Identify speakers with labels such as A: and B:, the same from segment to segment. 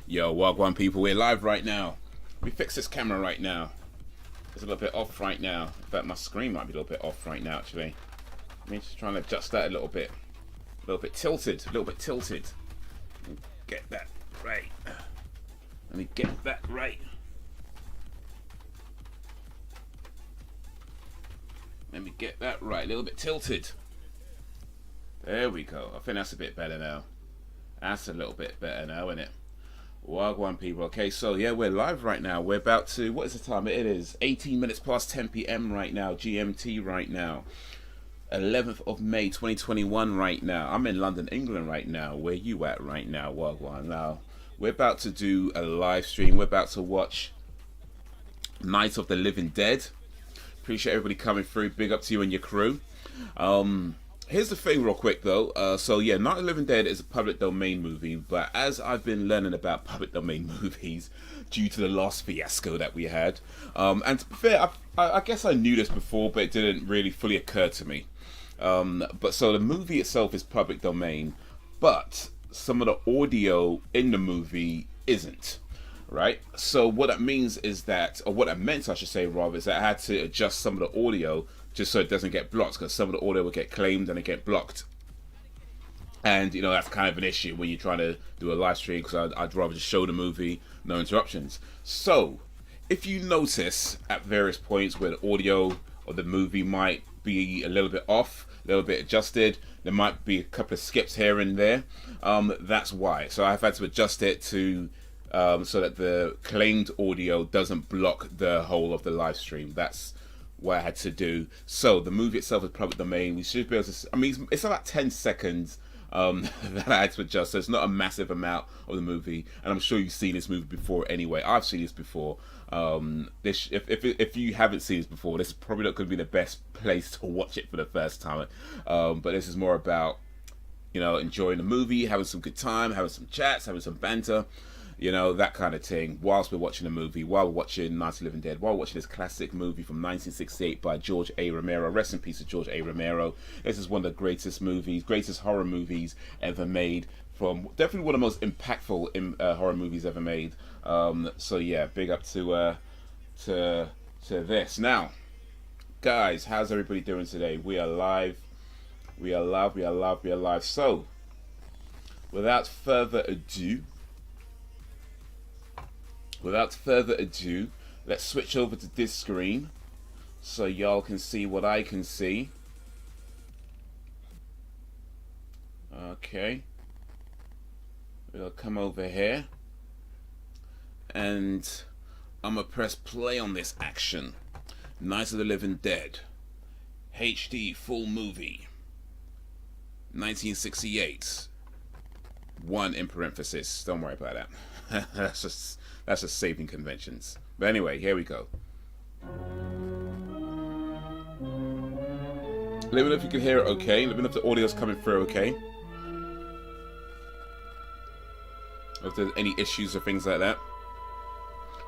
A: Yo, Wagwan people, we're live right now. Let me fix this camera right now. It's a little bit off right now. In fact, my screen might be a little bit off right now, actually. Let me just try and adjust that a little bit. A little bit tilted, a little bit tilted. Get that right. Let me get that right. Let me get that right, a little bit tilted. There we go. I think that's a bit better now. That's a little bit better now, isn't it? Wagwan people. Okay, so yeah, we're live right now. We're about to, what is the time? It is 18 minutes past 10 p.m. right now, GMT right now. 11th of May 2021 right now. I'm in London, England right now. Where you at right now, Wagwan? Now, we're about to do a live stream. We're about to watch Night of the Living Dead. Appreciate everybody coming through. Big up to you and your crew. Here's the thing real quick though, so yeah, Night of the Living Dead is a public domain movie, but as I've been learning about public domain movies due to the last fiasco that we had, and to be fair, I guess I knew this before, but it didn't really fully occur to me. But so the movie itself is public domain, but some of the audio in the movie isn't, right? So what that means is that, or what that meant I should say rather, is that I had to adjust some of the audio just so it doesn't get blocked, because some of the audio will get claimed and it get blocked. And, you know, that's kind of an issue when you're trying to do a live stream, because I'd rather just show the movie, no interruptions. So, if you notice at various points where the audio or the movie might be a little bit off, a little bit adjusted, there might be a couple of skips here and there, that's why. So I've had to adjust it to so that the claimed audio doesn't block the whole of the live stream. That's what I had to do. So the movie itself is public domain. We should be able to, I mean, it's about 10 seconds that I had to adjust, so it's not a massive amount of the movie, and I'm sure you've seen this movie before anyway. I've seen this before. If you haven't seen this before, this is probably not going to be the best place to watch it for the first time, but this is more about, you know, enjoying the movie, having some good time, having some chats, having some banter, you know, that kind of thing, whilst we're watching a movie, while we're watching Night of the Living Dead, while we're watching this classic movie from 1968 by George A. Romero. Rest in peace to George A. Romero. This is one of the greatest movies, greatest horror movies ever made, from definitely one of the most impactful horror movies ever made. So yeah, big up to this. Now, guys, how's everybody doing today? We are live. We are live. We are live. We are live. So, without further ado, let's switch over to this screen so y'all can see what I can see. Okay. We'll come over here and I'm gonna press play on this action. Night of the Living Dead, HD full movie, 1968. 1 in parenthesis. Don't worry about that. That's just saving conventions. But anyway, here we go. Let me know if you can hear it okay. Let me know if the audio's coming through okay. If there's any issues or things like that.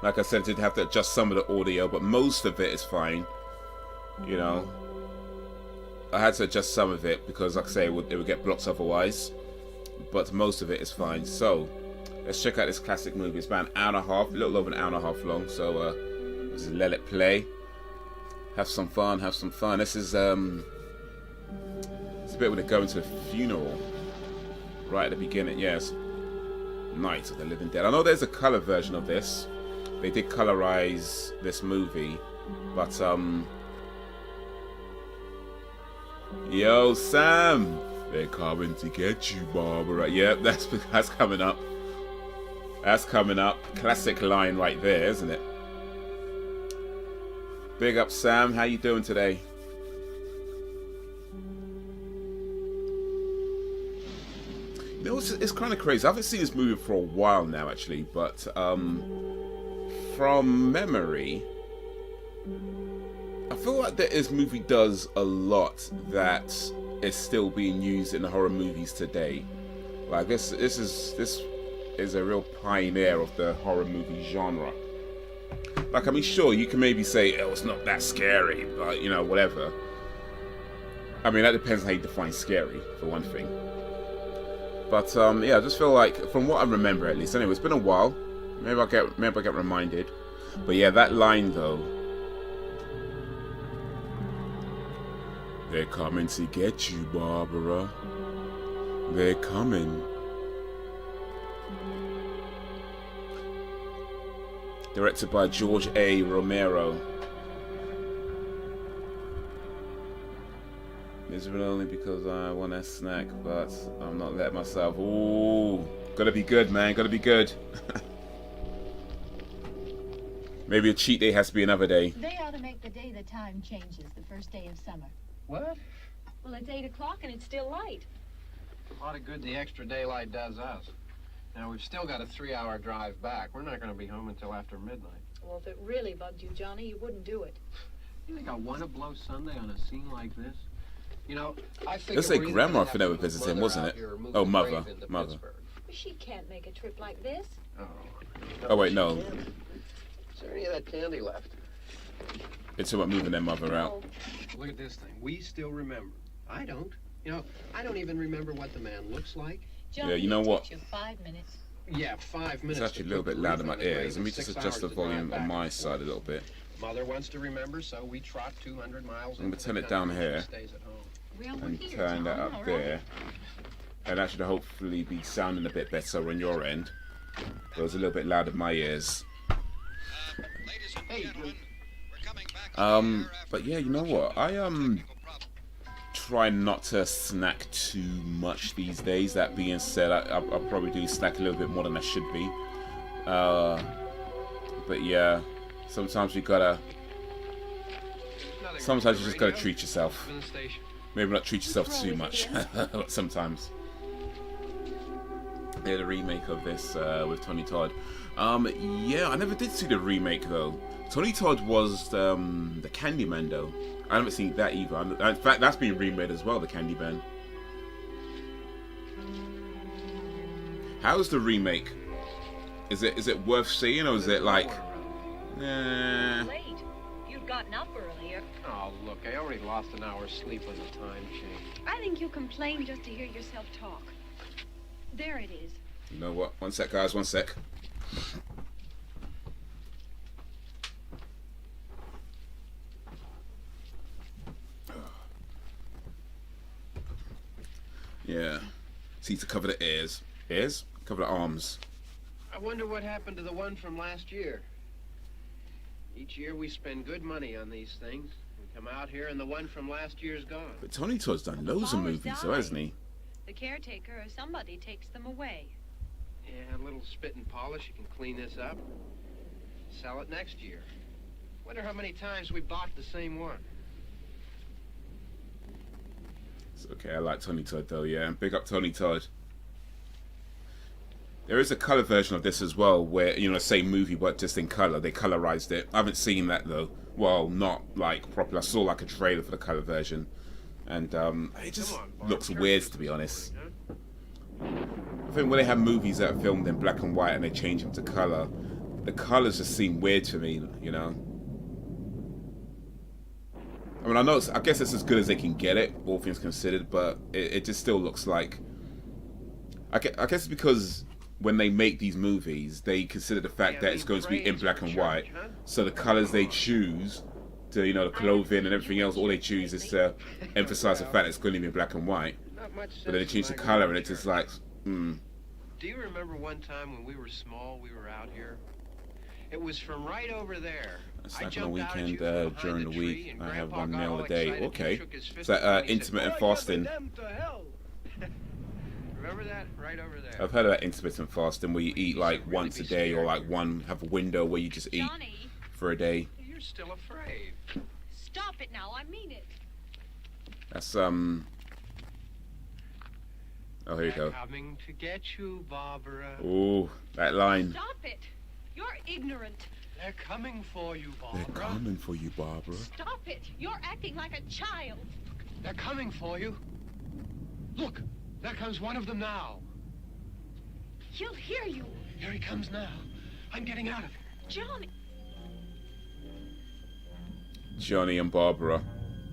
A: Like I said, I did have to adjust some of the audio, but most of it is fine. You know, I had to adjust some of it because, like I say, it would get blocked otherwise. But most of it is fine. So, let's check out this classic movie. It's about an hour and a half, a little over an hour and a half long. So, just let it play. Have some fun. Have some fun. This is it's a bit when they go into a funeral right at the beginning. Yes, Night of the Living Dead. I know there's a color version of this. They did colorize this movie, but yo, Sam, they're coming to get you, Barbara. Yeah, that's coming up. That's coming up. Classic line right there, isn't it? Big up, Sam. How you doing today? You know, it's kind of crazy. I haven't seen this movie for a while now, actually, but from memory, I feel like this movie does a lot that is still being used in the horror movies today. Like this is a real pioneer of the horror movie genre. Like, I mean, sure, you can maybe say, oh, it's not that scary, but, you know, whatever. I mean, that depends on how you define scary, for one thing. But, yeah, I just feel like, from what I remember at least, anyway, it's been a while. Maybe I get reminded. But yeah, that line, though. They're coming to get you, Barbara. They're coming. Directed by George A. Romero. Miserable only because I want a snack, but I'm not letting myself. Ooh, gotta be good, man. Gotta be good. Maybe a cheat day has to be another day.
B: They ought to make the day the time changes, the first day of summer.
C: What?
B: Well, it's 8 o'clock and it's still light.
C: A lot of good the extra daylight does us. Now, we've still got a 3-hour drive back. We're not going to be home until after midnight.
B: Well, if it really bugged you, Johnny, you wouldn't do it.
C: You think I want to blow Sunday on a scene like this? You know, I think
A: Let's say Grandma for never visited him, wasn't it? Oh, Mother. Mother.
B: She can't make a trip like this.
A: Oh, wait, no.
C: Is there any of that candy left?
A: It's about moving their mother out.
C: Look at this thing. We still remember. I don't. You know, I don't even remember what the man looks like.
B: Johnny,
A: Yeah, you know what?
B: It takes you 5 minutes.
C: Yeah, 5 minutes.
A: It's actually a little bit loud in my ears. Let me just adjust the volume on my side a little bit.
C: Mother wants to remember, so we trot 200 miles.
A: I'm going to turn it down here and turn that up there. And that should hopefully be sounding a bit better on your end. It was a little bit loud in my ears. But yeah, you know what? I try not to snack too much these days. That being said, I probably do snack a little bit more than I should be. But yeah, sometimes you gotta. Sometimes you just gotta treat yourself. Maybe not treat yourself too much. Sometimes. Yeah, the remake of this with Tony Todd. Yeah, I never did see the remake though. Tony Todd was the Candyman though. I haven't seen that either. In fact, that's been remade as well, the Candyman. How's the remake? Is it worth seeing, or is it like?
B: Late. You'd gotten up earlier.
C: Oh, look, I already lost an hour's sleep when the time changed.
B: I think you complain just to hear yourself talk. There it is.
A: You know what? One sec, guys. One sec. Yeah. See, to cover the ears. Ears? Cover the arms.
C: I wonder what happened to the one from last year. Each year we spend good money on these things. We come out here and the one from last year's gone.
A: But Tony Todd's done loads of movies, though, hasn't he?
B: The caretaker or somebody takes them away.
C: Yeah, a little spit and polish. You can clean this up. Sell it next year. Wonder how many times we bought the same one.
A: It's okay, I like Tony Todd though, yeah. Big up Tony Todd. There is a color version of this as well, where, you know, same movie but just in color. They colorized it. I haven't seen that though. Well, not like properly. I saw like a trailer for the color version, and it just looks weird, to be honest. I think when they have movies that are filmed in black and white and they change them to color, the colors just seem weird to me, you know. I mean, I guess it's as good as they can get it, all things considered, but it just still looks like. I guess it's because when they make these movies, they consider the fact that it's going to be in black and white, so the colors they choose, to, you know, the clothing and everything else, all they choose is to emphasize the fact that it's going to be in black and white. But then they change the color, and it's just like,
C: Do you remember one time when we were small, we were out here? It was from right over there.
A: It's like on a weekend during the week. I have 1 meal a day. Okay. It's that intermittent fasting.
C: Remember that? Right over there.
A: I've heard of that intermittent fasting where you eat like once a day, or like have a window where you just eat for a day.
C: You're still afraid.
B: Stop it now, I mean it.
A: That's Oh, here you go.
C: Coming to get you, Barbara.
A: Ooh, that line.
B: Stop it. You're ignorant.
C: They're coming for you, Barbara.
A: They're coming for you, Barbara.
B: Stop it. You're acting like a child.
C: They're coming for you. Look, there comes one of them now.
B: He'll hear you.
C: Here he comes now. I'm getting out of here.
B: Johnny.
A: Johnny and Barbara,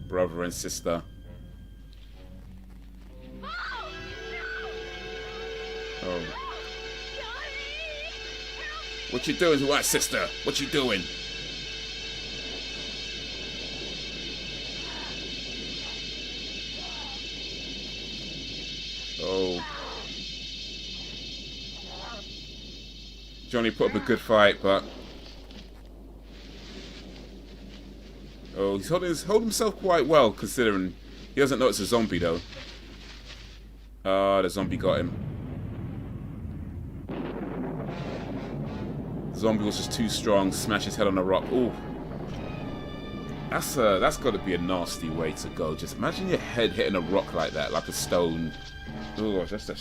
A: brother and sister.
B: Oh, no!
A: Oh.
B: Johnny! Help
A: What you doing, what, sister? What you doing? Oh. Johnny put up a good fight, but oh, he's holding himself quite well, considering he doesn't know it's a zombie though. Ah, the zombie got him. The zombie was just too strong. Smashed his head on a rock. Ooh, that's got to be a nasty way to go. Just imagine your head hitting a rock like that, like a stone. Oh, that's a.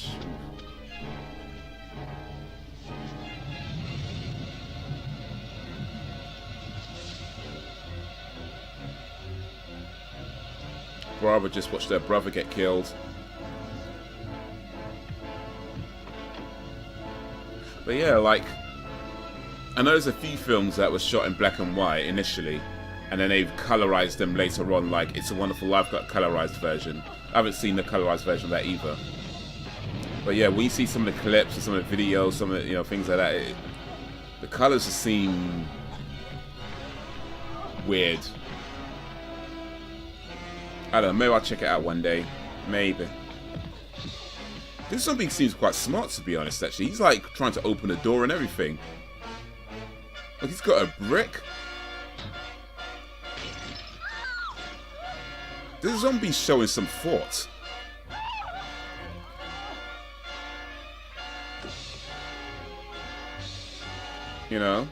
A: Barbara just watched their brother get killed. But yeah, like, I know there's a few films that were shot in black and white initially, and then they've colorized them later on, like It's a Wonderful Life got a colorized version. I haven't seen the colorized version of that either. But yeah, when you see some of the clips and some of the videos, some of the, things like that, the colors just seem weird. I don't know, maybe I'll check it out one day. Maybe. This zombie seems quite smart, to be honest, actually. He's like trying to open a door and everything. Look, he's got a brick. This zombie's showing some thought. You know?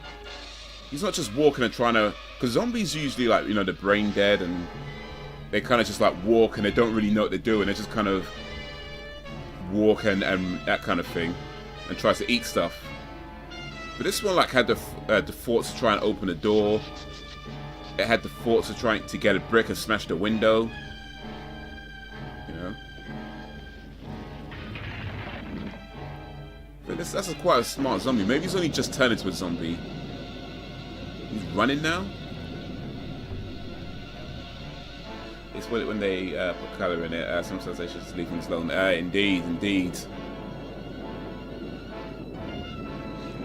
A: He's not just walking and trying to... Because zombies usually, like, they're brain dead and they kind of just, like, walk and they don't really know what they're doing. They just kind of walk and that kind of thing and tries to eat stuff. But this one, like, had the thoughts to try and open a door. It had the thoughts of trying to get a brick and smash the window. You know? But that's quite a smart zombie. Maybe he's only just turned into a zombie. He's running now? It's when they put colour in it. Sometimes they should just leave things alone. Indeed, indeed.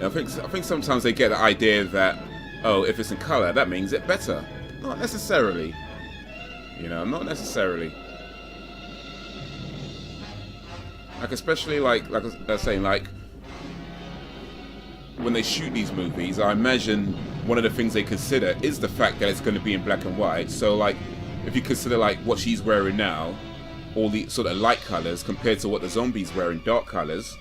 A: I think sometimes they get the idea that, oh, if it's in colour, that means it better. Not necessarily. Not necessarily. Like, especially like I was saying, like, when they shoot these movies, I imagine one of the things they consider is the fact that it's going to be in black and white. So, like, if you consider, like, what she's wearing now, all the sort of light colours compared to what the zombie's wearing, dark colours,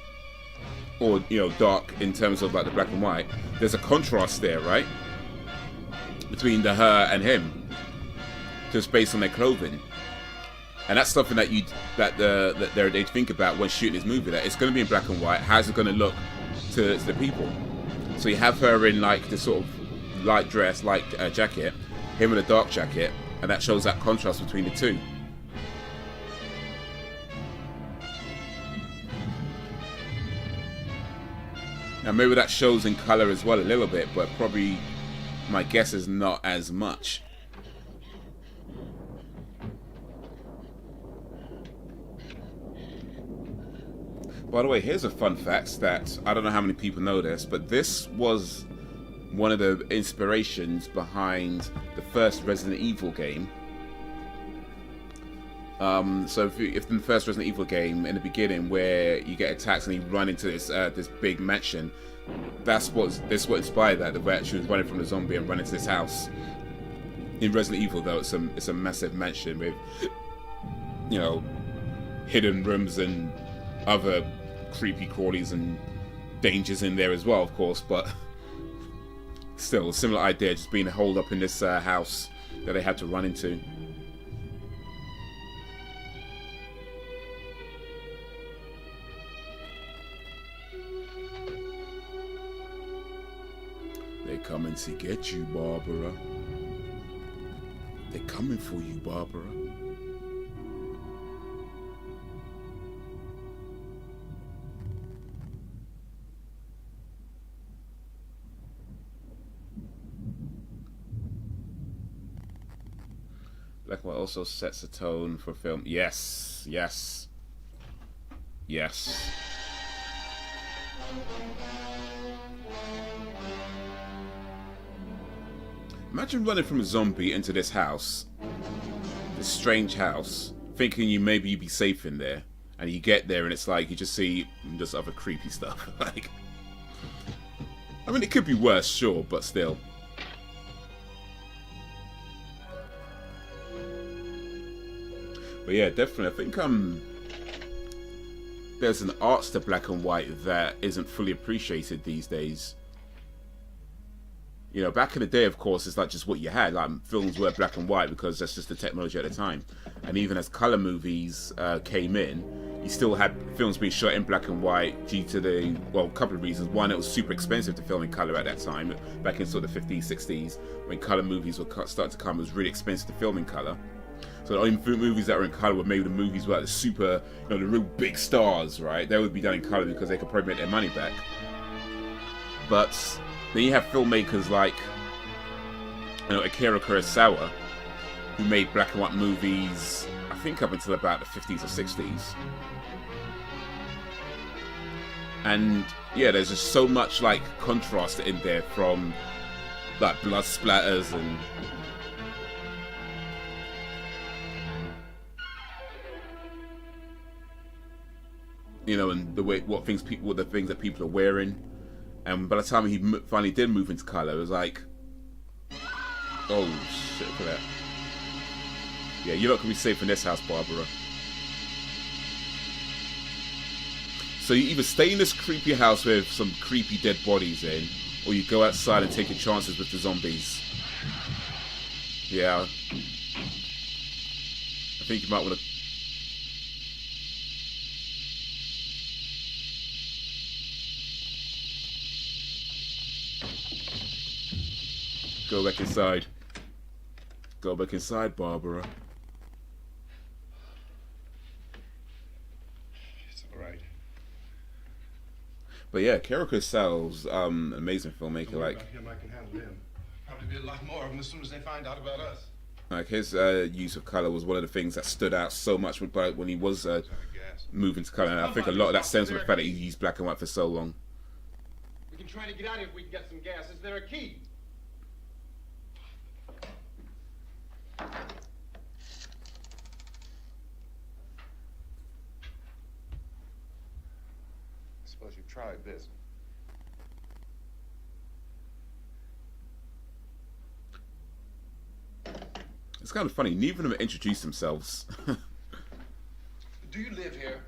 A: or, dark in terms of, like, the black and white, there's a contrast there, right? Between the her and him, just based on their clothing. And that's something that they think about when shooting this movie, that it's going to be in black and white. How's it going to look to the people? So you have her in, like, this sort of light dress, light jacket, him in a dark jacket, and that shows that contrast between the two. Now maybe that shows in colour as well a little bit, but probably my guess is not as much. By the way, here's a fun fact that I don't know how many people know this, but this was one of the inspirations behind the first Resident Evil game. So if in the first Resident Evil game, in the beginning, where you get attacked and you run into this big mansion, this what inspired that. The way she was running from the zombie and running into this house. In Resident Evil, though, it's a massive mansion with, hidden rooms and other creepy crawlies and dangers in there as well, of course, but still, similar idea, just being holed up in this house that they had to run into. They're coming to get you, Barbara. They're coming for you, Barbara. also sets a tone for film. Yes, yes, yes. Imagine running from a zombie into this house, this strange house, thinking maybe you'd be safe in there, and you get there and it's like you just see just other creepy stuff. Like, I mean, it could be worse, sure, but still. But yeah, definitely, I think there's an art to black and white that isn't fully appreciated these days. You know, back in the day, of course, it's like just what you had. Like, films were black and white because that's just the technology at the time. And even as color movies came in, you still had films being shot in black and white due to the, well, a couple of reasons. One, it was super expensive to film in color at that time. Back in sort of the 50s, 60s, when color movies were starting to come, it was really expensive to film in color. So the only movies that were in color were maybe the movies where the super, you know, the real big stars, right? They would be done in color because they could probably make their money back. But then you have filmmakers like, you know, Akira Kurosawa, who made black and white movies, I think up until about the 50s or 60s. And yeah, there's just so much like contrast in there, from like blood splatters and you know, and the way what the things that people are wearing. And by the time he finally did move into color, it was like, oh shit, look at that. Yeah, you're not gonna be safe in this house, Barbara. So you either stay in this creepy house with some creepy dead bodies in, or you go outside and take your chances with the zombies. Yeah. I think you might want to... Go back inside. Go back inside, Barbara.
D: It's alright.
A: But yeah, Akira Kurosawa's amazing filmmaker. Like,
D: him, I can handle him. Probably be a lot more of them as soon as they find out about us.
A: Like his use of color was one of the things that stood out so much when he was moving to color. And I think a lot of that stems from the fact that he used black and white for so long.
D: We can try to get out if we can get some gas. Is there a key? Suppose you tried this.
A: It's kind of funny. Neither of them introduced themselves.
D: Do you live here?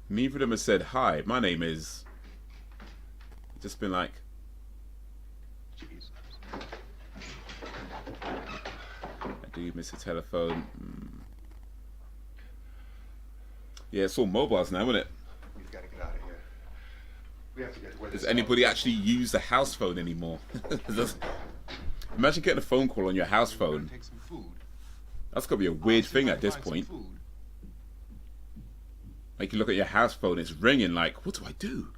A: Neither of them have said, hi, my name is... Just been like...
D: Jesus.
A: I do miss a telephone. Yeah, it's all mobiles now, isn't it?
D: We've got to get out of here. We have to get to where
A: Does
D: this
A: anybody actually use the house phone anymore? Imagine getting a phone call on your house phone.
D: Take some food.
A: That's got to be a weird thing at this point. Like, you look at your house phone, it's ringing, like, what do I do?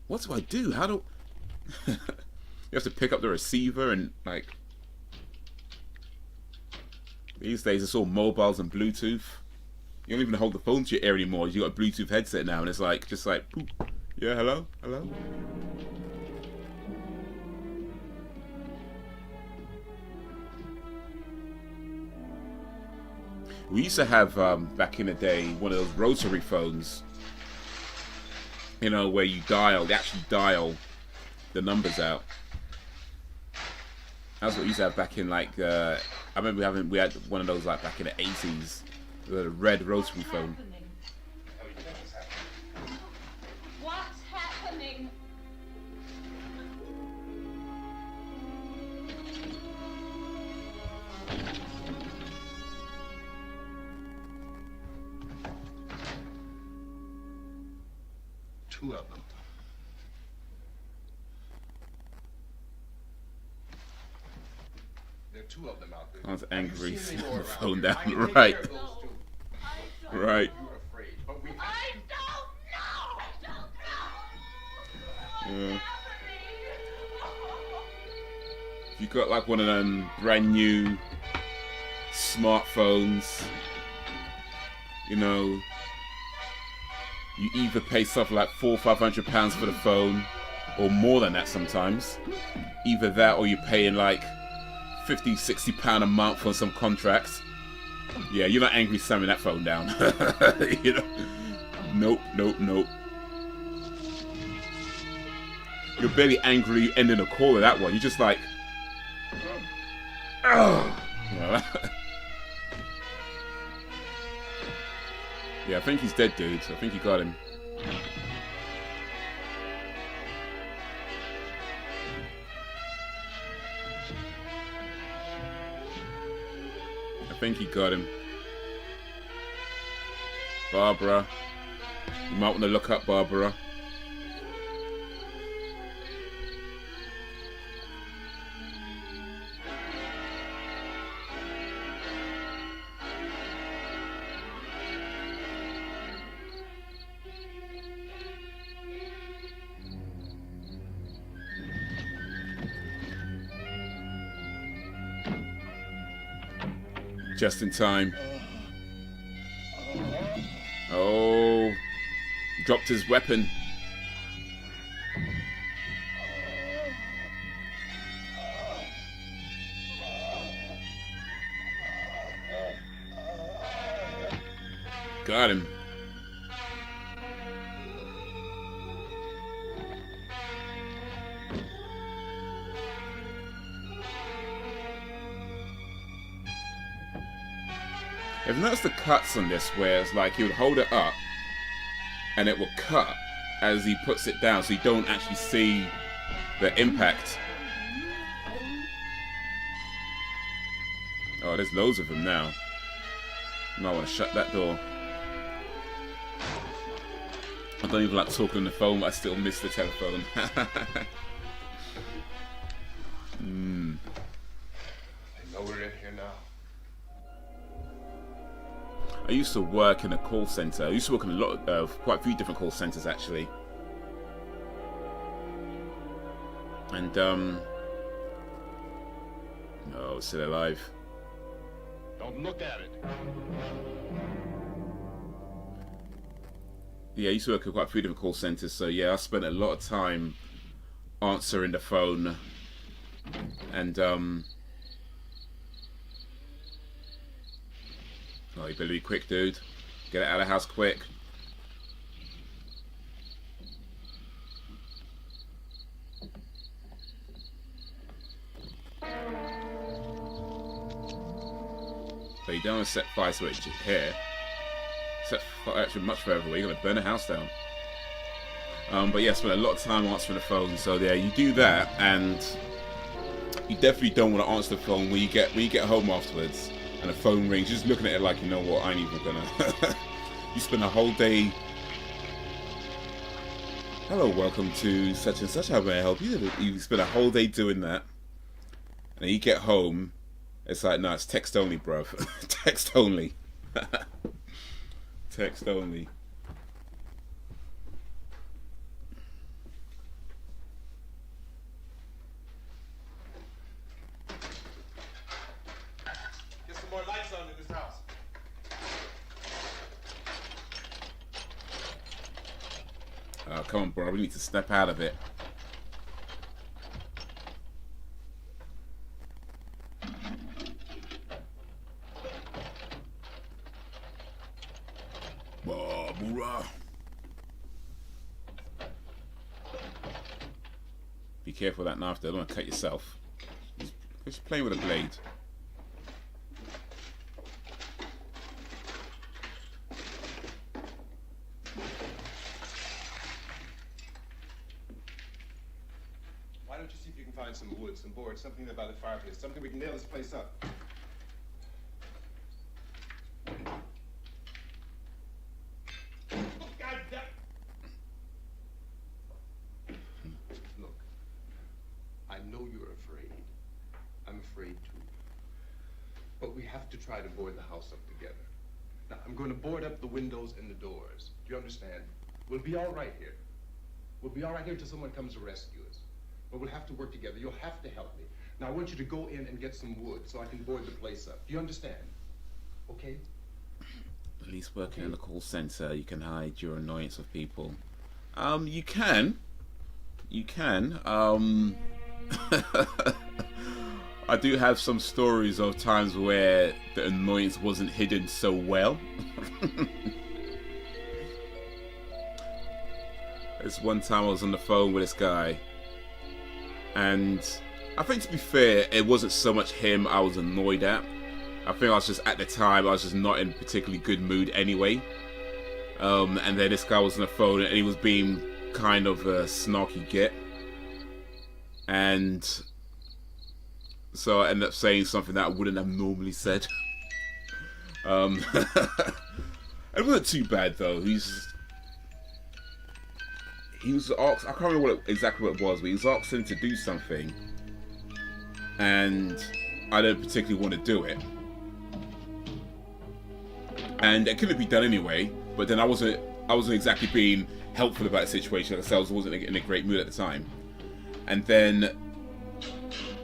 A: What do I do? How do... You have to pick up the receiver and, like... These days, it's all mobiles and Bluetooth. You don't even hold the phone to your ear anymore. You got a Bluetooth headset now, and it's like, just like, boop. Yeah, hello? Hello? We used to have, back in the day, one of those rotary phones, you know, where you dial, they actually dial the numbers out. That's what we used to have back in, like, I remember we had one of those, like, back in the 80s, the red rotary phone.
E: What's happening?
D: Two of them. There are two of them out there.
A: I was angry.
D: Have you seen any more around
A: Phone
D: here?
A: down,
D: I can take
A: right.
D: care of those two.
A: Right.
D: You were afraid, but we
E: I don't know!
A: If you got like one of them brand new smartphones, you know, you either pay something like £400 or £500 for the phone, or more than that sometimes. Either that, or you're paying like £50, £60 a month on some contracts. Yeah, you're not angry slamming that phone down. You know, nope. You're barely angry ending a call with that one. You're just like, oh. Yeah, I think he's dead, dude. I think you got him. I think he got him. Barbara. You might want to look up Barbara. Just in time. Oh, dropped his weapon. Got him. I've noticed the cuts on this where it's like he would hold it up and it will cut as he puts it down, so you don't actually see the impact. Oh, there's loads of them now. You might want to shut that door. I don't even like talking on the phone, but I still miss the telephone.
D: I know we're in here now.
A: I used to work in a call center. I used to work in a lot of, quite a few different call centers actually. And oh, it's still alive.
D: Don't look at it.
A: Yeah, I used to work in quite a few different call centers, so yeah, I spent a lot of time answering the phone and oh, you better be quick, dude. Get it out of the house quick. So you don't want to set fire switch here. Set fire actually much further away. You're gonna burn the house down. But yeah, spend a lot of time answering the phone. So yeah, you do that, and you definitely don't want to answer the phone when you get home afterwards. And the phone rings, just looking at it like, you know what, I ain't even gonna. You spend a whole day. Hello, welcome to such and such. How may I help you? You spend a whole day doing that, and then you get home. It's like, no, it's text only, bruv. Text only. Text only.
D: Get some more lights on in this house.
A: Oh, come on, bro. We need to step out of it. Barbara. Be careful with that knife, though. Don't want to cut yourself. Just playing with a blade.
D: Why don't you see if you can find some wood, some board, something about the fireplace, something we can nail this place up. Look, I know you're afraid. I'm afraid too. But we have to try to board the house up together. Now, I'm going to board up the windows and the doors. Do you understand? We'll be all right here. We'll be all right here until someone comes to rescue us. But we'll have to work together. You'll have to help me. Now, I want you to go in and get some wood so I can board the place up. Do you understand? Okay?
A: At least working in the call center, you can hide your annoyance with people. You can. You can. I do have some stories of times where the annoyance wasn't hidden so well. This one time I was on the phone with this guy, and I think, to be fair, it wasn't so much him I was annoyed at. I think I was just, at the time, I was just not in a particularly good mood anyway. And then this guy was on the phone and he was being kind of a snarky git. And so I ended up saying something that I wouldn't have normally said. It wasn't too bad though. He was asked, I can't remember exactly what it was, but he was asking to do something, and I didn't particularly want to do it. And it couldn't be done anyway, but then I wasn't exactly being helpful about the situation. Like I said, I wasn't in a great mood at the time. And then,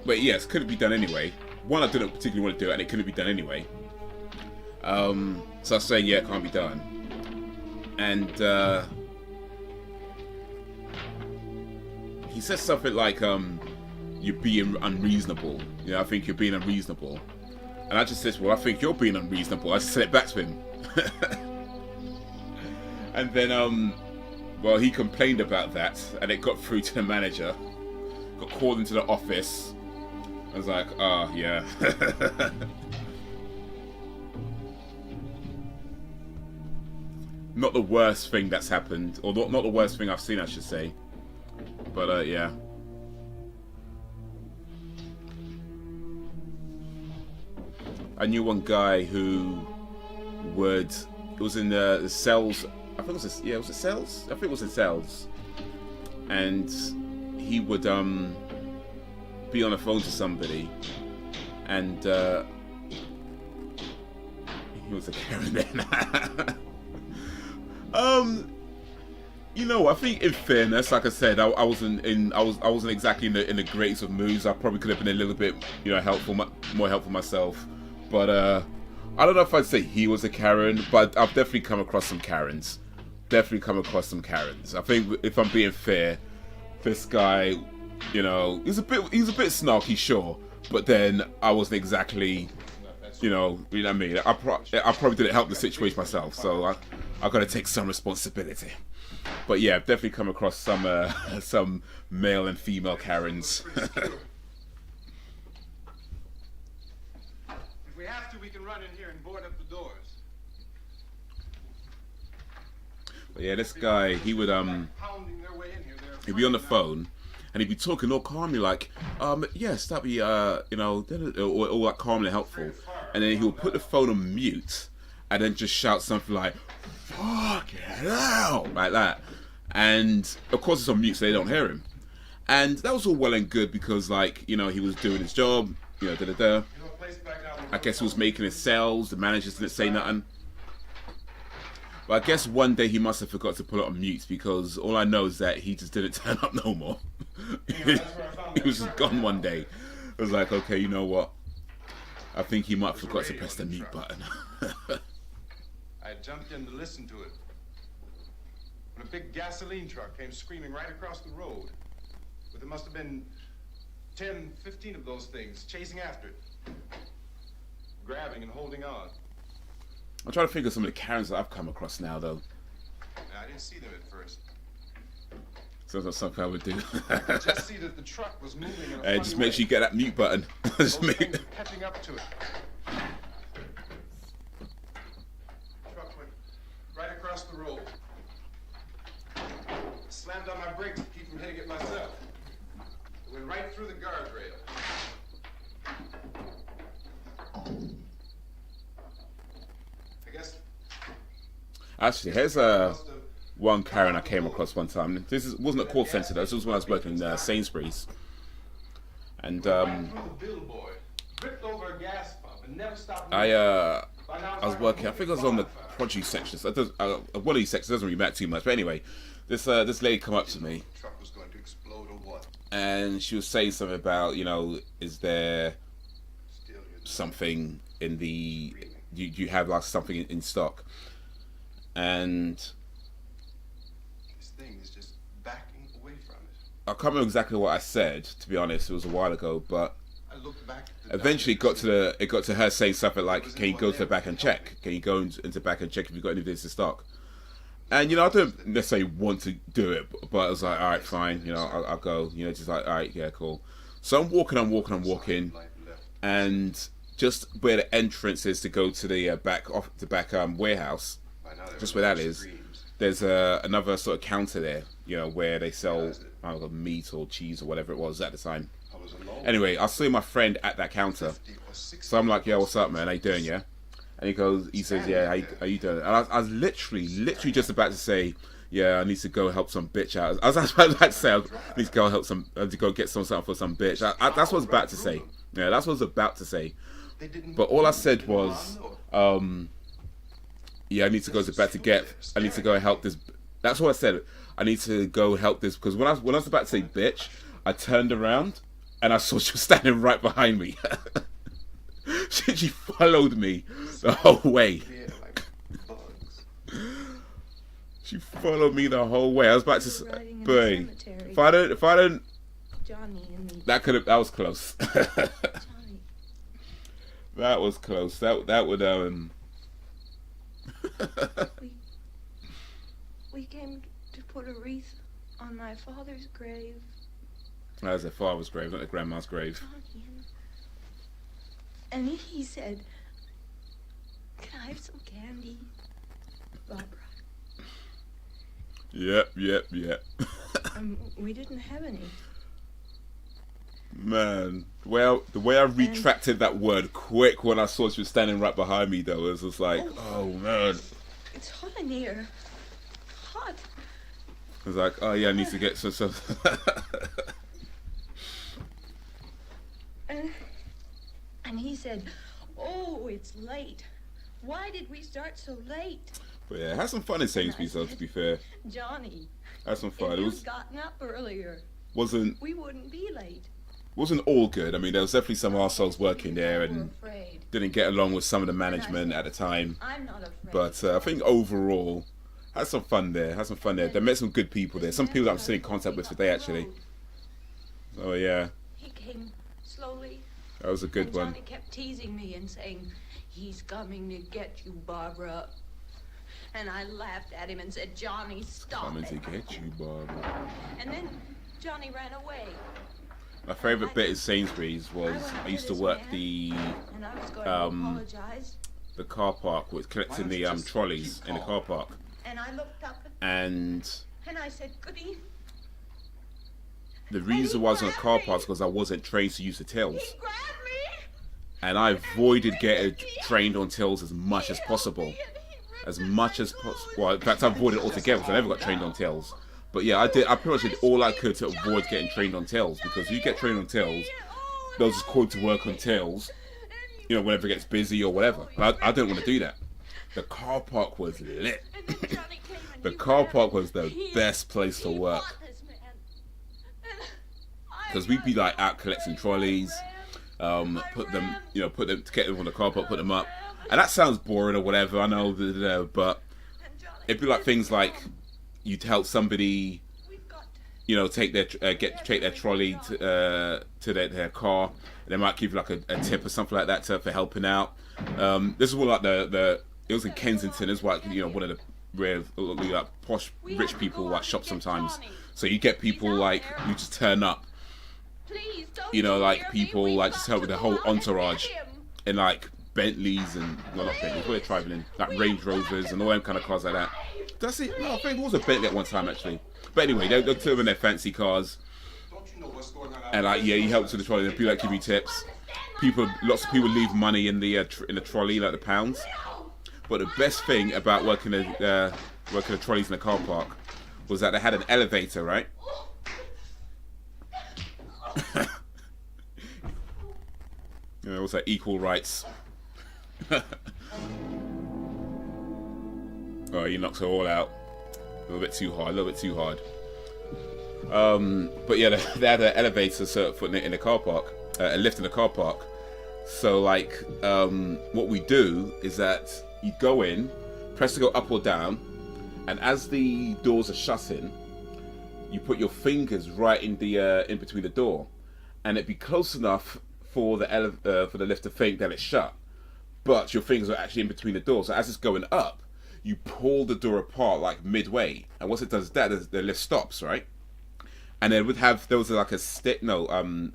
A: but yes, couldn't be done anyway. One, I didn't particularly want to do it, and it couldn't be done anyway. So I was saying, yeah, it can't be done. And he said something like, you're being unreasonable. You know, I think you're being unreasonable. And I just said, well, I think you're being unreasonable. I just said it back to him. And then, well, he complained about that, and it got through to the manager. Got called into the office. I was like, oh, yeah. Not the worst thing that's happened, or not the worst thing I've seen, I should say. But, yeah. I knew one guy who would, it was in the sales, I think it was, yeah, was it sales? I think it was in sales. And he would be on the phone to somebody, and he was a Karen then. You know, I think in fairness, like I said, I wasn't exactly in the greatest of moods. I probably could have been a little bit, you know, more helpful myself. But I don't know if I'd say he was a Karen, but I've definitely come across some Karens. I think, if I'm being fair, this guy, you know, he's a bit snarky, sure, but then I wasn't exactly, you know what I mean. I probably didn't help the situation myself, so I got to take some responsibility. But yeah, I've definitely come across some male and female Karens.
D: If we have to, we can run in here and board up the doors.
A: But yeah, this guy, he would he'd be on the phone, and he'd be talking all calmly, like, yes, that'd be, you know, all like calmly helpful, and then he'll put the phone on mute, and then just shout something like, "Fuck hell," like that. And of course it's on mute, so they don't hear him. And that was all well and good because, like, you know, he was doing his job, you know, I guess he was making his sales. The managers didn't say nothing. But I guess one day he must have forgot to put it on mute, because all I know is that he just didn't turn up no more. He was just gone one day. I was like, okay, you know what? I think he might have forgot to press the mute button.
D: I jumped in to listen to it when a big gasoline truck came screaming right across the road. But there must have been 10, 15 of those things chasing after it, grabbing and holding on.
A: I'm trying to think of some of the Karens that I've come across now, though.
D: I didn't see them at first.
A: Sounds like something I would do.
D: Just see that the truck was moving in a
A: Hey, just make sure you get that mute button.
D: Those things were catching up to it. Truck went right across the road. Slammed on my brakes to keep from hitting it myself. It went right through the guardrail. I guess.
A: Actually, here's one Karen I came across one time. Wasn't a call center, though. This was when I was working in Sainsbury's. And I was working, I think I was on the produce section. So one of these sections doesn't really matter too much. But anyway, this lady come up to me,
D: The truck was going to explode or what?
A: and she was saying something about, you know, is there
D: Still, you're
A: something in the, do you have like something in stock? And
D: this thing is just backing away from it.
A: I can't remember exactly what I said, to be honest. It was a while ago, but
D: I looked back at the
A: eventually it got to her saying something like, "Can you go to the back and check?
D: helping.
A: Can you go into the back and check if you've got any of this in stock?" And you know, I don't necessarily want to do it, but I was like, "All right, fine. You know, I'll go." You know, just like, "All right, yeah, cool." So I'm walking, and just where the entrance is to go to the back warehouse, just where that is, there's another sort of counter there, you know, where they sell I don't know, meat or cheese or whatever it was at the time. Anyway, I saw my friend at that counter, so I'm like, "Yeah, what's up, man? How you doing? Yeah?" And he says, "Yeah, how you doing?" And I was literally just about to say, "Yeah, I need to go help some bitch out." I was about to say, "I need to go get something for some bitch." That's what I was about to say. Yeah, that's what I was about to say. But all I said was, "Yeah, I need to go to bed I need to go and help this." That's what I said. I need to go help this, because when I was about to say bitch, I turned around and I saw she was standing right behind me. She followed me the whole way. She followed me the whole way. I was about to say, boy, if I don't,
B: Johnny and me.
A: that was close.
B: Johnny.
A: That was close. That would
B: We came to put a wreath on my father's grave.
A: That was their father's grave, not their grandma's grave.
B: Johnny and he said, "Can I have some candy, Barbara?"
A: Yep.
B: We didn't have any.
A: Man, the way I retracted that word quick when I saw she was standing right behind me, though, it was just like, oh man.
B: It's hot in here. Hot.
A: I was like, oh yeah, I need to get some.
B: And he said, "Oh, it's late. Why did we start so late?"
A: But yeah, had some fun in Sainsbury's, though, to be fair.
B: "Johnny,
A: Had some fun.
B: if
A: It
B: you'd gotten up earlier,
A: wasn't
B: we wouldn't be late."
A: all good. I mean, there was definitely some arseholes working there
B: We're
A: and
B: afraid.
A: didn't get along with some of the management at the time.
B: I'm not afraid.
A: But I think overall, had some fun there. They met some good people there. Some people that I'm still in contact with today, actually. Oh yeah,
B: He came slowly.
A: that was a good
B: And
A: one.
B: Johnny kept teasing me and saying, "He's coming to get you, Barbara." And I laughed at him and said, "Johnny, stop
A: Coming
B: it."
A: to get you, Barbara.
B: And then Johnny ran away.
A: My favourite bit in Sainsbury's was I used to work the
B: And I was going to apologize.
A: car park with collecting the trolleys in the car park,
B: And I looked up
A: and
B: and I said, "Goody."
A: the reason why I was on the car park is because I wasn't trained to use the tills,
B: He grabbed me.
A: and I avoided getting trained on tills as much as possible. As much as possible. Well, in fact, I avoided it altogether because I never got trained on tills. But yeah, I pretty much did all I could to avoid getting trained on tills, because if you get trained on tills, they'll just call you to work on tills, you know, whenever it gets busy or whatever. But I don't want to do that. The car park was lit. The car park was the best place to work, because we'd be like out collecting trolleys, put them to get them on the car park, put them up. And that sounds boring or whatever, I know, but it'd be like things like you'd help somebody, you know, take their trolley to their car. And they might give you like a tip or something like that for helping out. This is more like it was in Kensington. It's like, you know, one of the rare like posh rich people like shop sometimes. So you get people like who just turn up, you know, like people like just help with the whole entourage in like Bentleys and, well, not Bentleys, we're traveling in like Range Rovers and all them kind of cars like that. That's it. No, I think it was a Bentley at one time actually. But anyway, they'll turn in their fancy cars, and like, yeah, you help to the trolley. And people like give you tips. Lots of people leave money in the trolley, like the pounds. But the best thing about working the trolleys in the car park was that they had an elevator, right? You know, also equal rights. Oh, he knocks her all out. A little bit too hard. A little bit too hard. But yeah, they had an elevator foot in the car park, a lift in the car park. So like, what we do is that you go in, press to go up or down, and as the doors are shutting, you put your fingers right in the in between the door, and it'd be close enough for the lift to think that it's shut, but your fingers are actually in between the doors. So as it's going up, you pull the door apart like midway, and once it does that, the lift stops, right? And then there was like a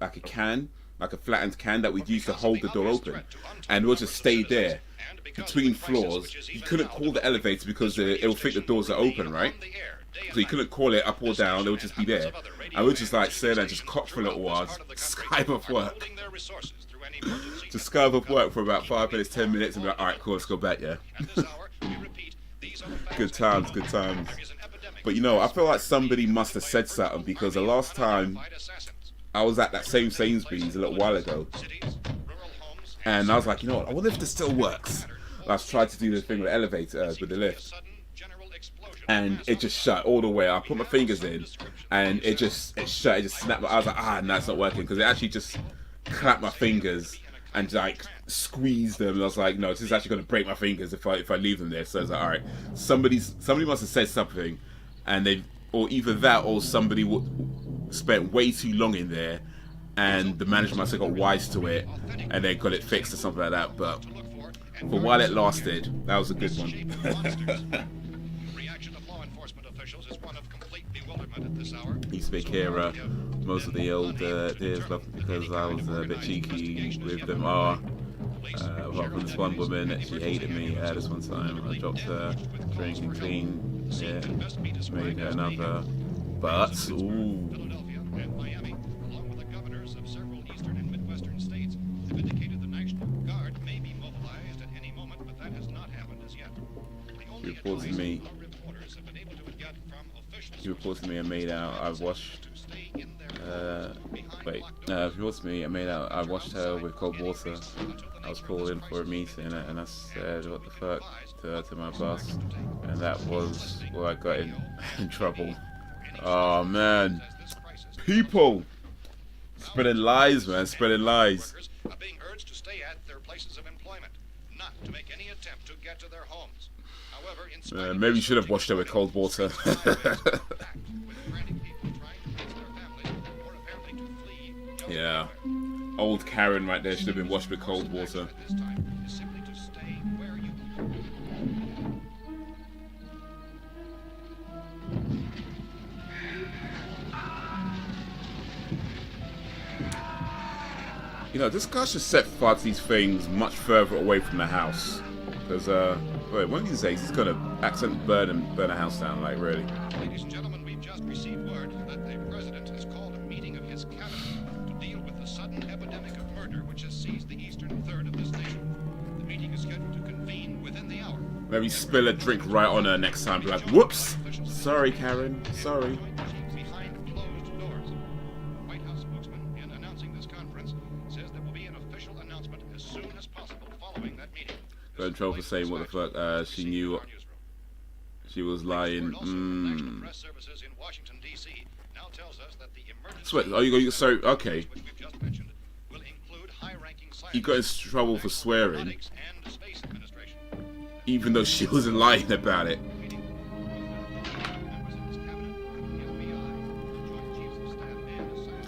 A: like a can, like a flattened can that we'd use to hold the door open, and we'll just stay there between floors. You couldn't call the elevator because it will think the doors are open, right? So you couldn't call it up or down, it would just be there. And we'd just like sit there and just cock for a little while, Skype off work. Just Skype off work for about 5 minutes, 10 minutes, and be like, alright, cool, let's go back, yeah. Good times, good times. But you know, I feel like somebody must have said something, because the last time I was at that same Sainsbury's a little while ago, and I was like, you know what, I wonder if this still works. I tried to do the thing with the elevator, with the lift, and it just shut all the way. I put my fingers in, and it shut. It just snapped. I was like, no, it's not working, because it actually just clapped my fingers and like squeezed them. And I was like, no, this is actually going to break my fingers if I leave them there. So I was like, all right, somebody must have said something, and or either that, or somebody spent way too long in there, and the manager must have got wise to it, and they got it fixed or something like that. But for while it lasted, that was a good one. He speak here most of the old days because I was a bit cheeky with them. Apart from this one woman, she hated me this one time. I dropped her drink and clean, yeah, made her another. But ooh. She reported me and made out I washed I washed her with cold water. I was called in for a meeting, and I said what the fuck to my boss, and that was where I got in trouble. Oh man, people spreading lies, man, spreading lies.
F: Are being urged to stay at their places of employment, not to make any attempt to get to their homes. However,
A: maybe you should have washed her with cold water. Yeah, old Karen right there should have been washed with cold water. You know, this guy should set these things much further away from the house, because one of these days he's gonna accidentally burn a house down, like really.
F: Ladies and gentlemen, we've just received word that the president has called a meeting of his cabinet to deal with the sudden epidemic of murder which has seized the eastern third of this nation. The meeting is scheduled to convene within the hour.
A: Maybe spill a drink right on her next time, be like, whoops, sorry Karen, sorry.
F: Behind closed doors. The White House spokesman, in announcing this conference, says there will be an official announcement as soon as possible following that meeting.
A: Got in trouble for saying what the fuck, she knew she was lying. Sweat, are you going to, sorry, okay. You got in trouble for swearing, even though she wasn't lying about it.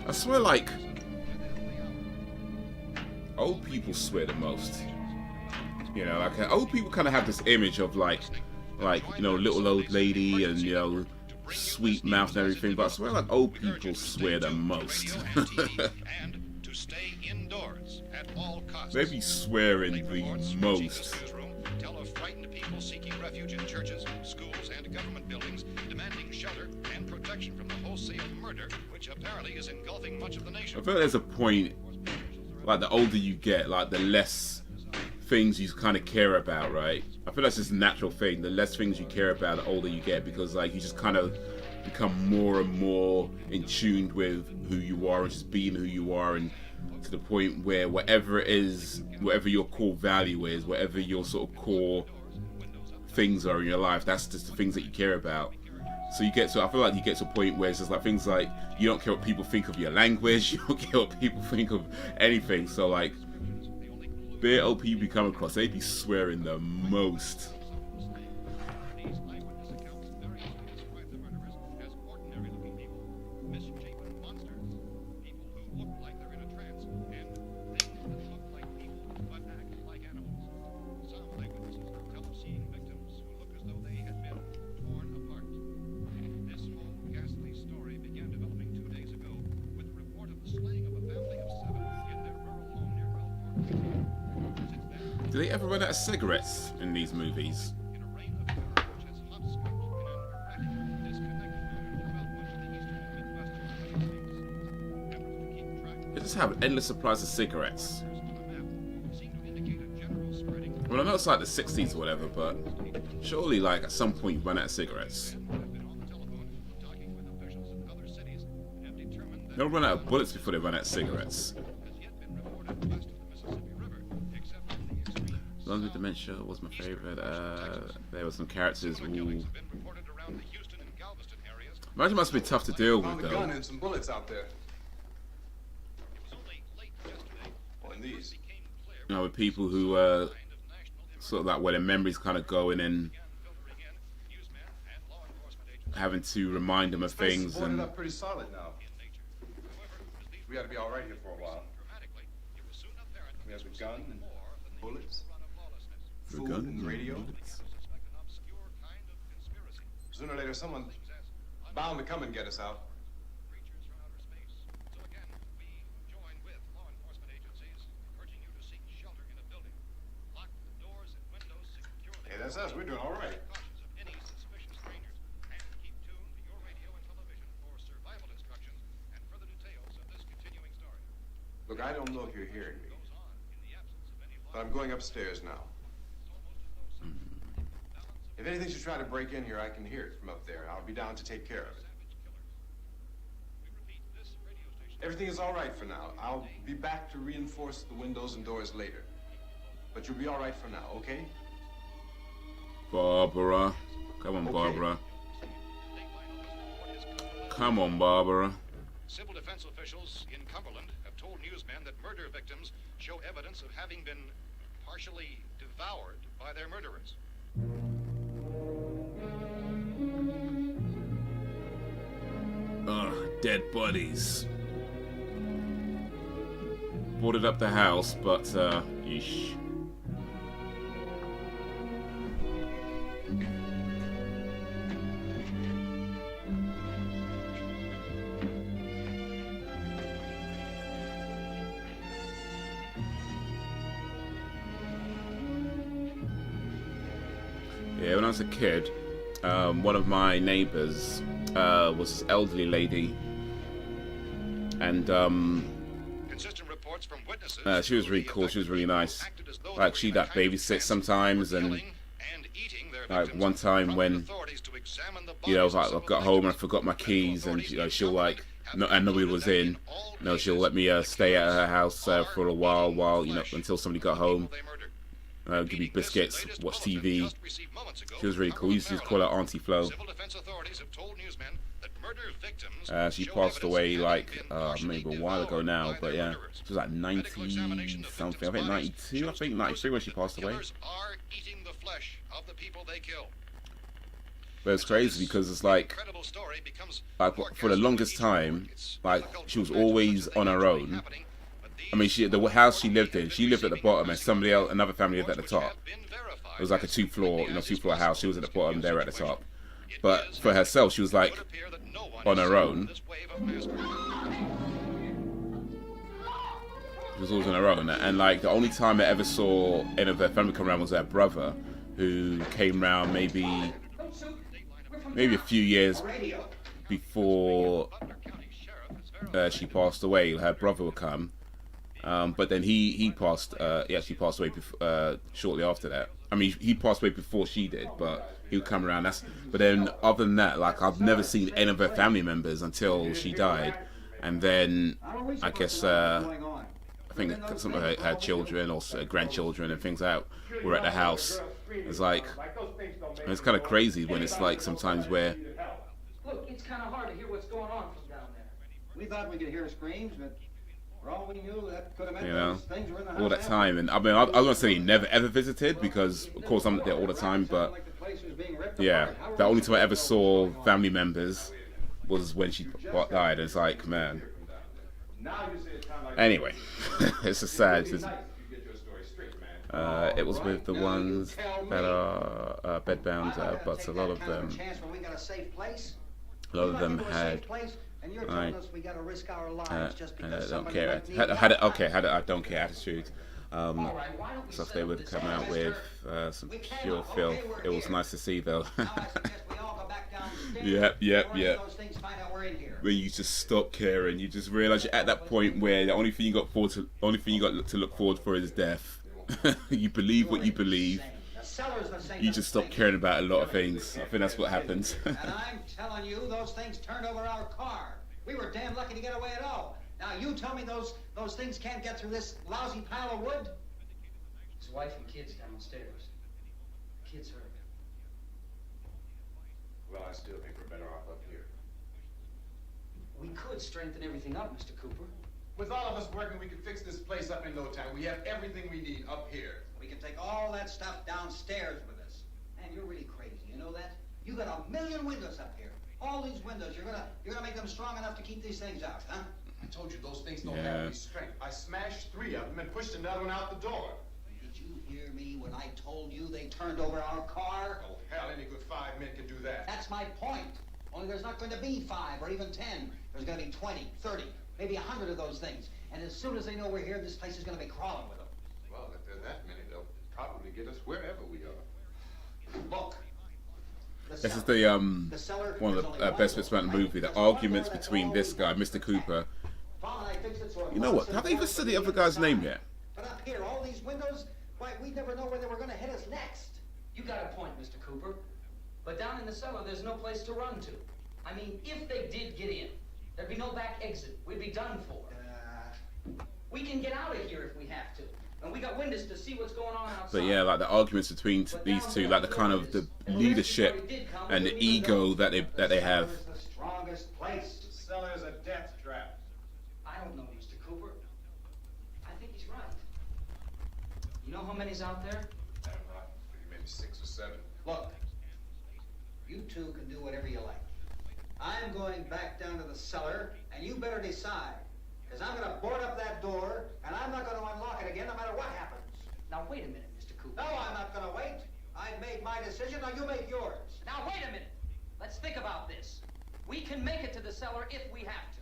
A: I swear, like, old people swear the most. You know, like, old people kind of have this image of like, you know, little old lady and, you know, sweet mouth and everything, but I swear like old people swear the most. Maybe swearing the most.
F: Tell of frightened people seeking refuge in churches, schools, and government buildings, demanding shelter and protection from the wholesale murder, which apparently is engulfing much of the nation.
A: I feel there's a point, like the older you get, like the less things you kind of care about, right? I feel that's just a natural thing. The less things you care about, the older you get, because like you just kind of become more and more in tune with who you are and just being who you are, and to the point where whatever it is, whatever your core value is, whatever your sort of core things are in your life, that's just the things that you care about. So you get to, I feel like you get to a point where it's just like things like you don't care what people think of your language, you don't care what people think of anything. So like, bare old people you come across, they be swearing the most. Do they ever run out of cigarettes in these movies? They just have endless supplies of cigarettes. Well, I know it's like the 60s or whatever, but surely, like, at some point you run out of cigarettes. They'll run out of bullets before they run out of cigarettes. London Dementia was my favorite. There were some characters. Ooh. Imagine it must be tough to deal with, though.
D: Gun and some bullets out there. And these.
A: You know, with people who sort of like where their memories kind of going and having to remind them of things. And
D: up pretty solid now. We ought to be all right here for a while. We have a gun and bullets. Food and radio. Sooner or later, someone bound to come and get us out. Hey, that's us. We're doing all right. Look, I don't know if you're hearing me, but I'm going upstairs now. If anything should try to break in here, I can hear it from up there. I'll be down to take care of it. Everything is all right for now. I'll be back to reinforce the windows and doors later. But you'll be all right for now, okay?
A: Barbara. Come on, Barbara. Come on, Barbara.
F: Civil defense officials in Cumberland have told newsmen that murder victims show evidence of having been partially devoured by their murderers.
A: Ugh, dead bodies. Boarded up the house, but, yeesh. Yeah, when I was a kid, one of my neighbors was this elderly lady, and
F: Consistent reports from witnesses
A: she was really cool. She was really nice. Like, she that babysits sometimes, and like one time when I was like, I got home and I forgot my keys, and she'll like, and nobody was in. She'll let me stay at her house for a while until somebody got home. Give me biscuits, watch TV. She was really cool. We used to call her Auntie Flo. She passed away like maybe a while ago now, but yeah, she was like 90 something. I think 92. I think 93 when she passed away. But it's crazy because it's like for the longest time, like she was always on her own. I mean, the house she lived in, she lived at the bottom, and somebody else, another family lived at the top. It was like a two-floor house. She was at the bottom, they were at the top. But for herself, she was like on her own. She was always on her own, and like the only time I ever saw any of her family come around was her brother, who came around maybe a few years before she passed away. Her brother would come. But then he actually passed away shortly after that. I mean, he passed away before she did, but he would come around. But then other than that, like I've never seen any of her family members until she died, and then I guess I think some of her children or grandchildren and things like that were at the house. It's like it's kind of crazy when it's like sometimes where
G: it's kind of hard to hear what's going on from down there.
H: We thought we could hear screams, but for all we knew, that could have meant
A: You know,
H: those things were in the house
A: all that
H: after.
A: time. And I mean, I don't want to say he never ever visited because, of course, I'm not there all the time. But yeah, the only time I ever saw family members was when she died. It's like, man. Anyway, it's a sad. It was with the ones that are bedbound, but a lot of them had. I don't care. I don't care attitude. So they would come out with some pure filth. It was nice to see though. Yep. When you just stop caring, you just realize you're at that point where the only thing you got to look forward for is death. You believe what you believe. You just stop caring about a lot of things. I think that's what happens.
H: And I'm telling you, those things turned over our car. We were damn lucky to get away at all. Now you tell me those things can't get through this lousy pile of wood?
G: His wife and kids downstairs. Kids hurt.
D: Well, I still think we're better off up here.
G: We could strengthen everything up, Mr. Cooper.
D: With all of us working, we can fix this place up in no time. We have everything we need up here.
H: We can take all that stuff downstairs with us. Man, you're really crazy, you know that? You got 1 million windows up here. All these windows, you're gonna make them strong enough to keep these things out, huh?
D: I told you those things don't have any strength. I smashed 3 of them and pushed another one out the door.
H: Did you hear me when I told you they turned over our car?
D: Oh, hell, any good 5 men can do that.
H: That's my point. Only there's not going to be 5 or even 10. There's going to be 20, 30, maybe 100 of those things. And as soon as they know we're here, this place is going to be crawling with them.
D: Well, if there are that many, they'll probably get us wherever we are.
H: Look.
A: This is the one of the best bits about the movie. The arguments between this guy, Mr. Cooper. You know what? Have they even said the other guy's name yet?
H: But up here, all these windows, why, we'd never know where they were going to hit us next.
G: You got a point, Mr. Cooper. But down in the cellar, there's no place to run to. I mean, if they did get in, there'd be no back exit. We'd be done for. We can get out of here if we have to. And we got windows to see what's going on outside.
A: But yeah, like the arguments between these two, like the kind of the leadership and the ego that they have.
H: The strongest place.
D: The cellar is a death trap.
G: I don't know, Mr. Cooper. I think he's right. You know how many's out there?
D: I don't know. Maybe 6 or 7.
H: Look, you two can do whatever you like. I'm going back down to the cellar, and you better decide. Because I'm going to board up that door, and I'm not going to unlock it again no matter what happens.
G: Now, wait a minute, Mr. Cooper.
H: No, I'm not going to wait. I've made my decision, now you make yours.
G: Now, wait a minute. Let's think about this. We can make it to the cellar if we have to.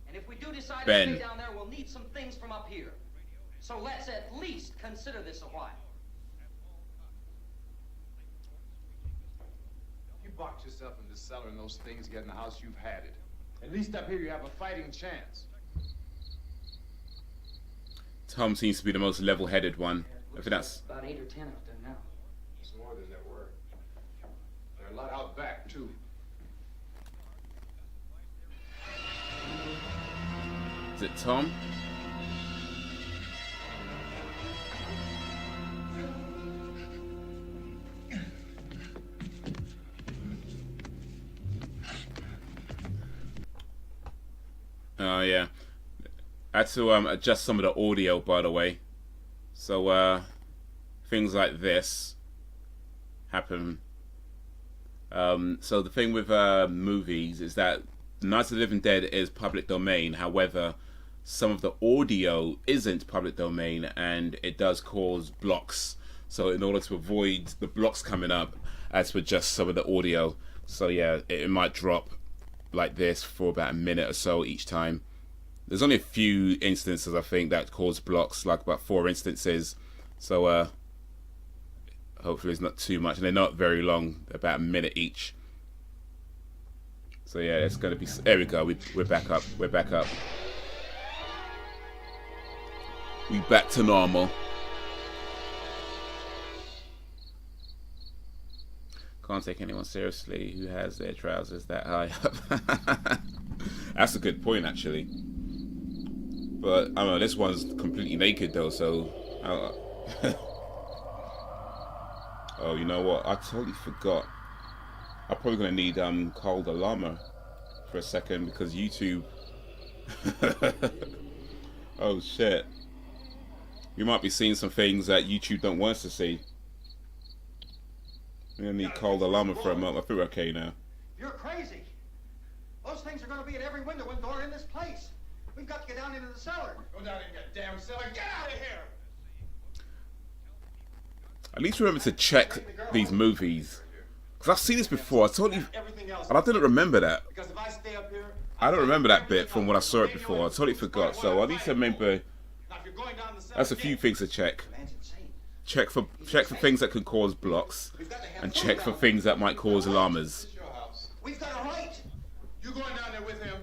G: And if we do decide to stay down there, we'll need some things from up here. So let's at least consider this a while.
D: You boxed yourself in the cellar and those things get in the house, you've had it. At least up here you have a fighting chance.
A: Tom seems to be the most level-headed one. I think that's
G: about 8 or 10 out there now.
D: It's more than there were. There are a lot out back, too.
A: Is it Tom? Oh yeah. I had to adjust some of the audio, by the way. So things like this happen. So the thing with movies is that Night of the Living Dead is public domain. However, some of the audio isn't public domain, and it does cause blocks. So in order to avoid the blocks coming up, I had to adjust some of the audio. So yeah, it might drop like this for about a minute or so each time. There's only a few instances I think that cause blocks, like about 4 instances. So hopefully it's not too much, and they're not very long, about a minute each. So yeah, it's gonna be. There we go. We're back up. We're back up. We back to normal. Can't take anyone seriously who has their trousers that high up. That's a good point, actually. But I don't know, this one's completely naked though, so. Oh, you know what? I totally forgot. I'm probably gonna need cold alarmer for a second because YouTube. Oh shit! You might be seeing some things that YouTube don't want us to see. We're gonna need cold alarmer for a moment. I feel okay now.
H: You're crazy. Those things are going to be at every window and door in this place. We've got to get down into the cellar.
D: Go down in that damn cellar. Get out of here!
A: At least remember to check these movies. Because I've seen this before. I totally... And I didn't remember that.
D: Because if I stay up here,
A: I don't remember that bit from when I saw it before. I totally forgot. So I need to remember... That's a few things to check. Check for things that could cause blocks. And check for things that might cause alarmers.
H: We've got a right.
D: You going down there with him?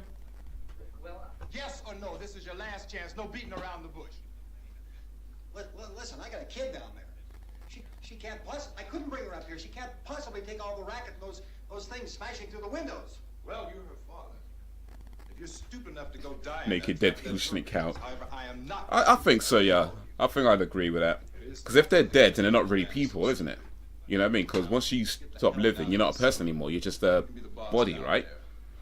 G: Well,
D: Yes or no? This is your last chance. No beating around the bush.
H: Listen, I got a kid down there. She can't I couldn't bring her up here. She can't possibly take all the racket and those things smashing through the windows.
D: Well, you're her father. If you're stupid enough to go die...
A: Naked dead people shouldn't count.
D: However, I am not...
A: I think so, yeah. I think I'd agree with that. Because if they're dead, then they're not really people, isn't it? You know what I mean? Because once you stop living, you're not a person anymore. You're just a body, right?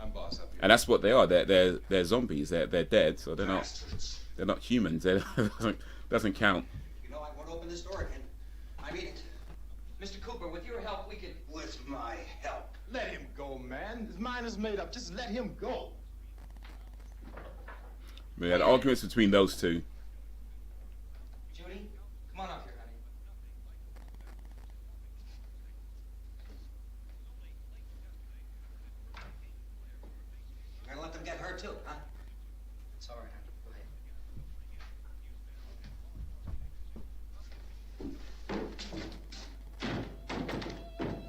D: I'm boss up here.
A: And that's what they are. They're zombies. They're dead, so they're not humans. They doesn't count.
H: You know, I won't open this door again. I mean it.
G: Mr. Cooper, with your help, we could...
H: With my help.
D: Let him go, man. His mind is made up. Just let him go.
A: We had arguments between those two.
G: Judy, come on up here, honey.
H: We're gonna let them get hurt too, huh?
G: It's all right, honey. Go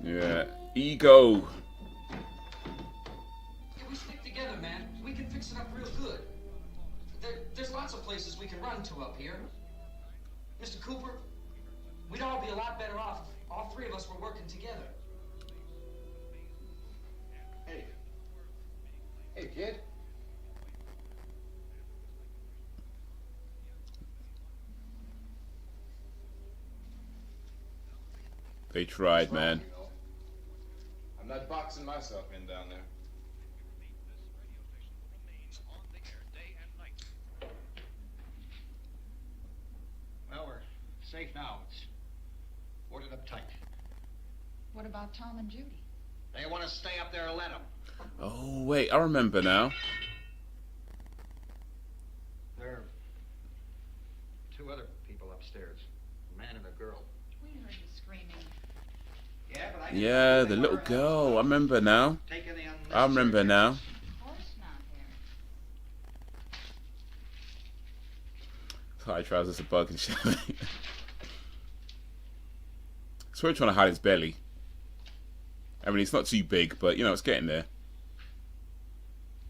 G: ahead.
A: Yeah. Ego.
G: If we stick together, man, we can fix it up real good. There's lots of places we can run to up here. Mr. Cooper, we'd all be a lot better off if all three of us were working together.
C: Hey. Hey, kid.
A: They tried, man.
D: You know? I'm not boxing myself in down there.
H: Well, we're safe now. It's boarded up tight.
E: What about Tom and Judy?
H: They want to stay up there, let them.
A: Oh, wait. I remember now.
H: There are two other people upstairs, a man and a girl.
E: We heard you screaming.
H: Yeah, but I
A: Yeah, the little girl. I remember now. I remember now.
E: Of course not, Harry.
A: Tight trousers, a bug and shit. So we're trying to hide his belly. I mean, it's not too big, but you know, it's getting there.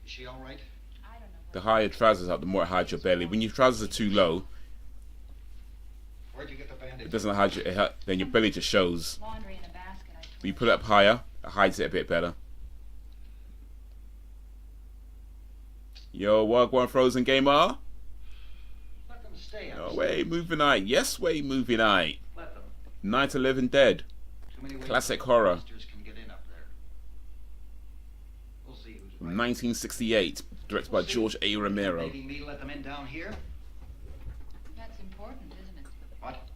H: Is she all right?
E: I don't know.
A: The higher trousers up, the more it hides your belly. When your trousers are too low,
H: Where'd you get the bandage?
A: it doesn't hide your. Then your belly just shows.
E: Laundry in a basket.
A: When you put it up higher, it hides it a bit better. Yo, Wagwan Frozen Gamer.
H: Let them stay
A: No
H: up.
A: way, movie night. Yes way, movie night.
H: Let them.
A: Night of Living Dead.
H: Too many ways
A: Classic
H: the
A: horror.
H: monsters can get in up there. We'll see who's
A: From
H: right.
A: 1968. Directed by George A. Romero.
H: Maybe me let them in down here?
E: That's important, isn't it?
H: What?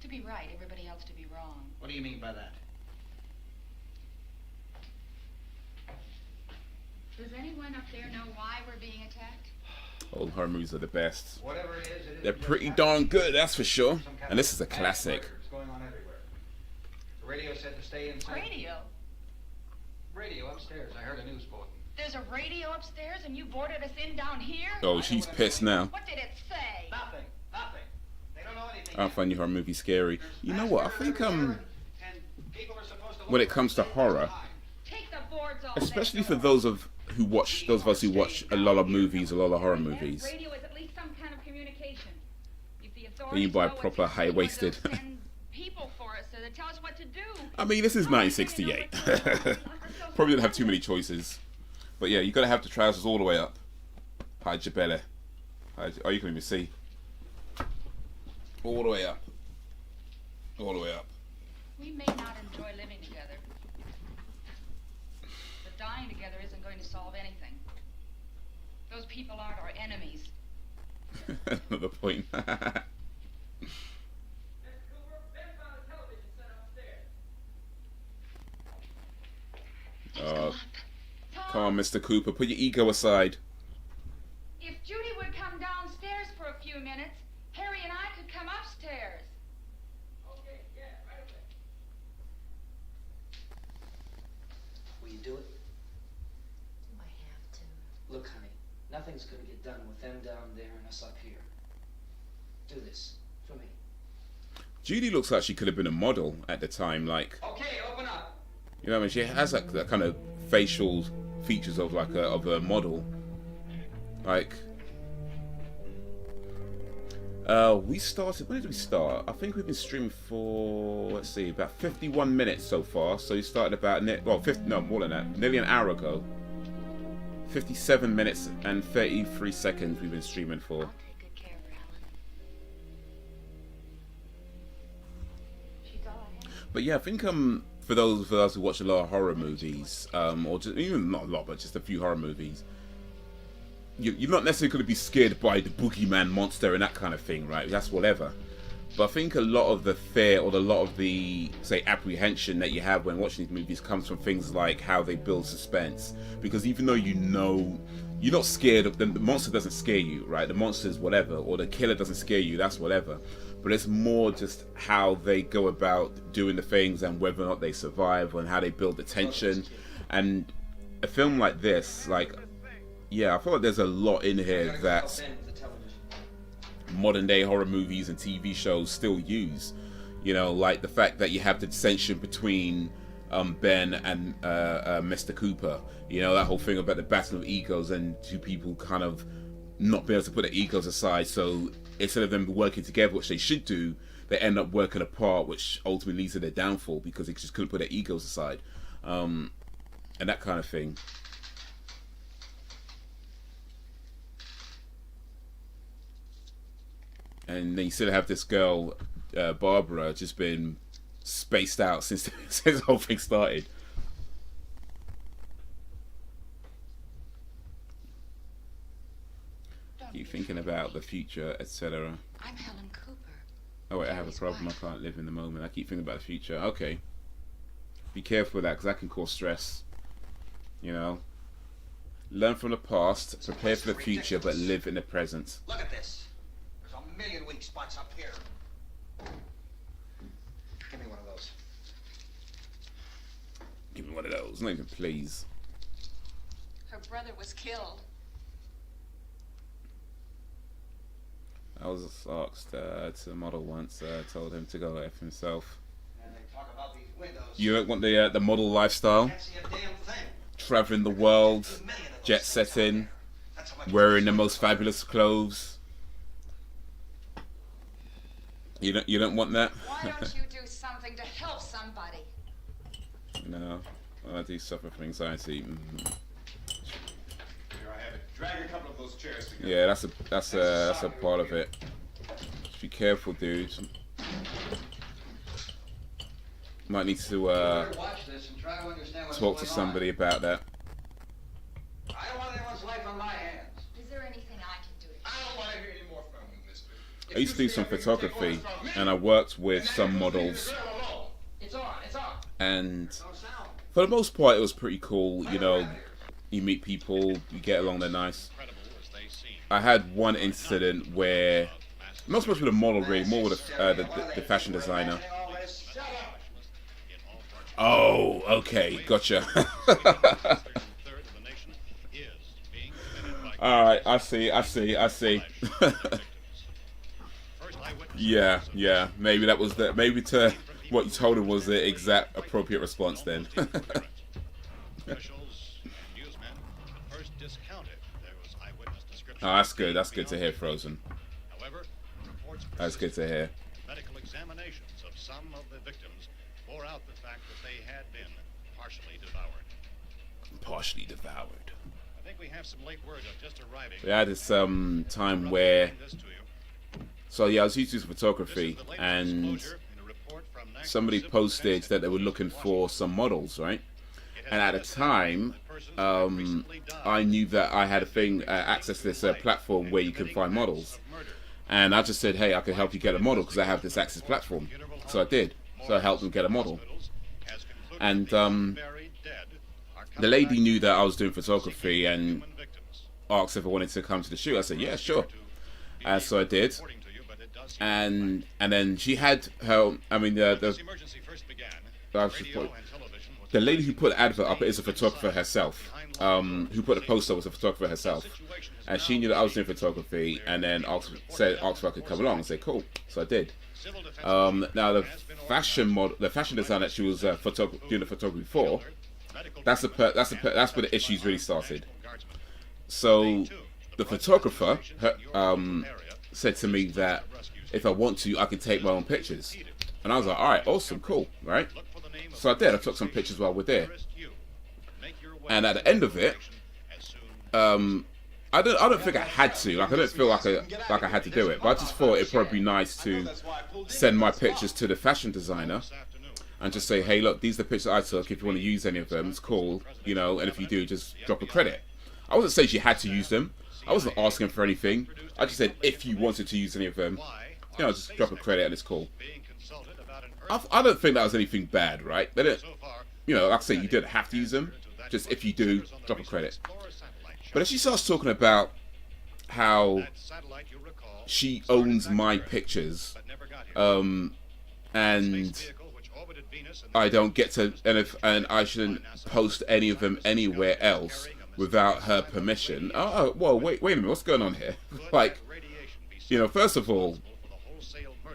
E: To be right, everybody else to be wrong.
H: What do you mean by that?
E: Does anyone up there know why we're being attacked?
A: Old horror movies are the best.
H: Whatever it is,
A: They're pretty darn good, that's for sure.
H: Some kind
A: And this is a
H: of mass
A: classic.
H: murder. It's going on everywhere. The radio said to stay inside.
E: Radio?
H: Radio upstairs. I heard a news bulletin.
E: There's a radio upstairs and you boarded us in down here?
A: Oh, she's pissed now.
E: What did it say?
H: Nothing. Nothing. They don't know anything.
A: I find your horror movie scary. You know what? I think
H: And people are supposed to
A: when
H: look
A: it comes to horror,
E: Take the boards off.
A: especially for those of us who watch a lot of movies, a lot of horror movies,
E: Radio is at least some kind of communication. If the
A: then you
E: authorities
A: buy
E: know what
A: proper
E: to do,
A: high-waisted.
E: they'll send people for us so they tell us what to do.
A: I mean, this is 1968. Probably didn't have too many choices. But yeah, you gotta have the trousers all the way up. Hide your belly. Oh, you can even see. All the way up. All the way up.
E: We may not enjoy living together, dying together isn't going to solve anything. Those people aren't our enemies.
A: Another point. Oh, come on, Mr. Cooper, put your ego aside.
E: If Judy would come downstairs for a few minutes, Harry and I could come upstairs.
G: Okay, yeah, right away. Will you do it?
B: Do I have to?
G: Look, honey, nothing's gonna get done with them down there and us up here. Do this for me.
A: Judy looks like she could have been a model at the time, like,
G: Okay, open up.
A: you know what I mean? She has that kind of facial features of like a model. Like, we started. When did we start? I think we've been streaming for, let's see, about 51 minutes so far. So we started about more than that, nearly an hour ago. 57 minutes and 33 seconds we've been streaming for.
B: I'll take good care of her, Alan. She's all I have.
A: But yeah, I think for those of us who watch a lot of horror movies, or just even not a lot, but just a few horror movies, you're not necessarily going to be scared by the boogeyman monster and that kind of thing, right? That's whatever. But I think a lot of the fear or a lot of the, say, apprehension that you have when watching these movies comes from things like how they build suspense. Because even though you know you're not scared of the monster doesn't scare you, right? The monster's whatever, or the killer doesn't scare you, that's whatever. But it's more just how they go about doing the things and whether or not they survive and how they build the tension. And a film like this, like, yeah, I feel like there's a lot in here that modern day horror movies and TV shows still use. You know, like the fact that you have the dissension between Ben and Mr. Cooper. You know, that whole thing about the battle of egos and two people kind of not being able to put their egos aside. So instead of them working together, which they should do, they end up working apart, which ultimately leads to their downfall because they just couldn't put their egos aside. And that kind of thing. And then you still have this girl, Barbara, just been spaced out since the whole thing started. Keep thinking about the future, etc.
B: I'm Helen Cooper.
A: Oh wait, I have a problem. I can't live in the moment. I keep thinking about the future. Okay. Be careful with that, because that can cause stress. You know? Learn from the past, prepare for the future, but live in the present.
H: Look at this. There's a million weak spots up here. Give me one of those.
A: Give me one of those. Not even please.
B: Her brother was killed.
A: I was asked to model once. Told him to go F himself.
H: And they talk about these windows.
A: You don't want the model lifestyle?
H: Can't see a damn thing.
A: Traveling the world, jet setting, wearing the most fabulous clothes. You don't want that?
B: Why don't you do something to help somebody?
A: No, I do suffer from anxiety.
D: Here I have it. Drag a couple of those chairs together.
A: Yeah, that's a part of it. Just be careful, dude. Might need to
H: Watch this and try to understand what's
A: talk to
H: going
A: somebody about that.
H: on. I don't want anyone's life on my hands.
B: Is there anything I can do?
D: I don't want to hear any more from you, mister.
A: I used to do some photography, and I worked with some models,
H: It's on. It's on.
A: and
H: Don't sound.
A: for the most part, it was pretty cool. You know, you meet people, you get along, they're nice. I had one incident where, not so much with a model really, more with the fashion designer.
H: All this. Shut up.
A: Oh, okay, gotcha. Alright, I see. Yeah, maybe that was maybe to what you told him was the exact appropriate response then. Oh, that's good to hear, Frozen. That's good to hear.
F: Medical examinations of some of the victims bore out the fact that they had been partially devoured.
A: Partially devoured.
F: I think we have some late word of just arriving.
A: We had this time where, so yeah, I was used to photography, and somebody posted that they were looking for some models, right? And at the time, I knew that I had a thing, access to this platform where you can find models. And I just said, hey, I can help you get a model because I have this access platform. So I did. So I helped them get a model. And the lady knew that I was doing photography and asked if I wanted to come to the shoot. I said, yeah, sure. So I did. And then she had her, I mean, the lady who put the advert up is a photographer herself. Who put the poster was a photographer herself. And she knew that I was doing photography, and then asked if I could come along and say, cool. So I did. Now the fashion designer that she was doing the photography for, that's where the issues really started. So the photographer said to me that if I want to, I can take my own pictures. And I was like, all right, awesome, cool, right? So I did. I took some pictures while we're there. And at the end of it, I don't think I had to. Like, I don't feel like I had to do it. But I just thought it'd probably be nice to send my pictures to the fashion designer and just say, hey, look, these are the pictures I took. If you want to use any of them, it's cool, you know. And if you do, just drop a credit. I wasn't saying she had to use them. I wasn't asking for anything. I just said if you wanted to use any of them, you know, just drop a credit and it's cool. I don't think that was anything bad, right? They didn't, you know, like I say, you didn't have to use them. Just if you do, drop a credit. But if she starts talking about how she owns my pictures, and I don't get to, and I shouldn't post any of them anywhere else without her permission. Oh, well, wait a minute, what's going on here? Like, you know, first of all,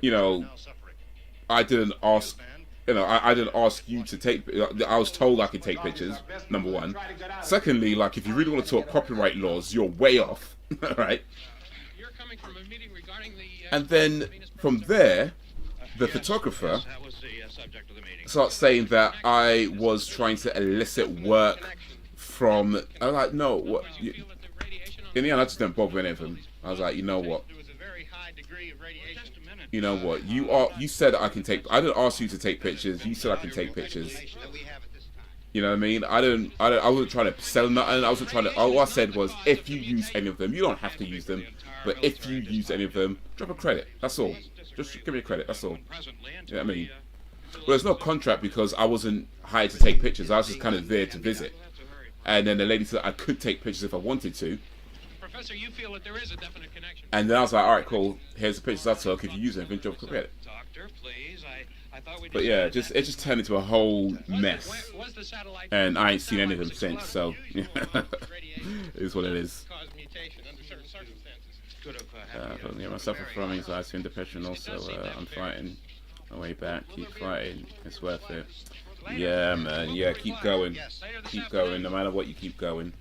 A: you know, I didn't ask. You know, I didn't ask you to take. I was told I could take pictures. Number one. Secondly, like, if you really want to talk copyright laws, you're way off, right? And then from there, the photographer starts saying that I was trying to elicit work from. I'm like, no, what? In the end, I just didn't bother any of them. I was like, you know what? You know what? You said I can take. I didn't ask you to take pictures. You said I can take pictures. You know what I mean? I wasn't trying to sell nothing. I wasn't trying to. All I said was, if you use any of them, you don't have to use them. But if you use any of them, drop a credit. That's all. Just give me a credit. That's all. You know what I mean? Well, there's no contract because I wasn't hired to take pictures. I was just kind of there to visit. And then the lady said I could take pictures if I wanted to.
I: Professor, you feel that there is a definite connection.
A: And then I was like, all right, cool. Here's the pictures I took. If you use them, then drop a credit.
I: Doctor, please. I thought we.
A: But yeah, it just turned into a whole mess. And I ain't seen any of them since. So it is what it is. Yeah, myself from anxiety and depression. Also, I'm fighting my way back. Keep fighting. It's worth it. Yeah, man. Yeah, keep going. Keep going. No matter what, you keep going.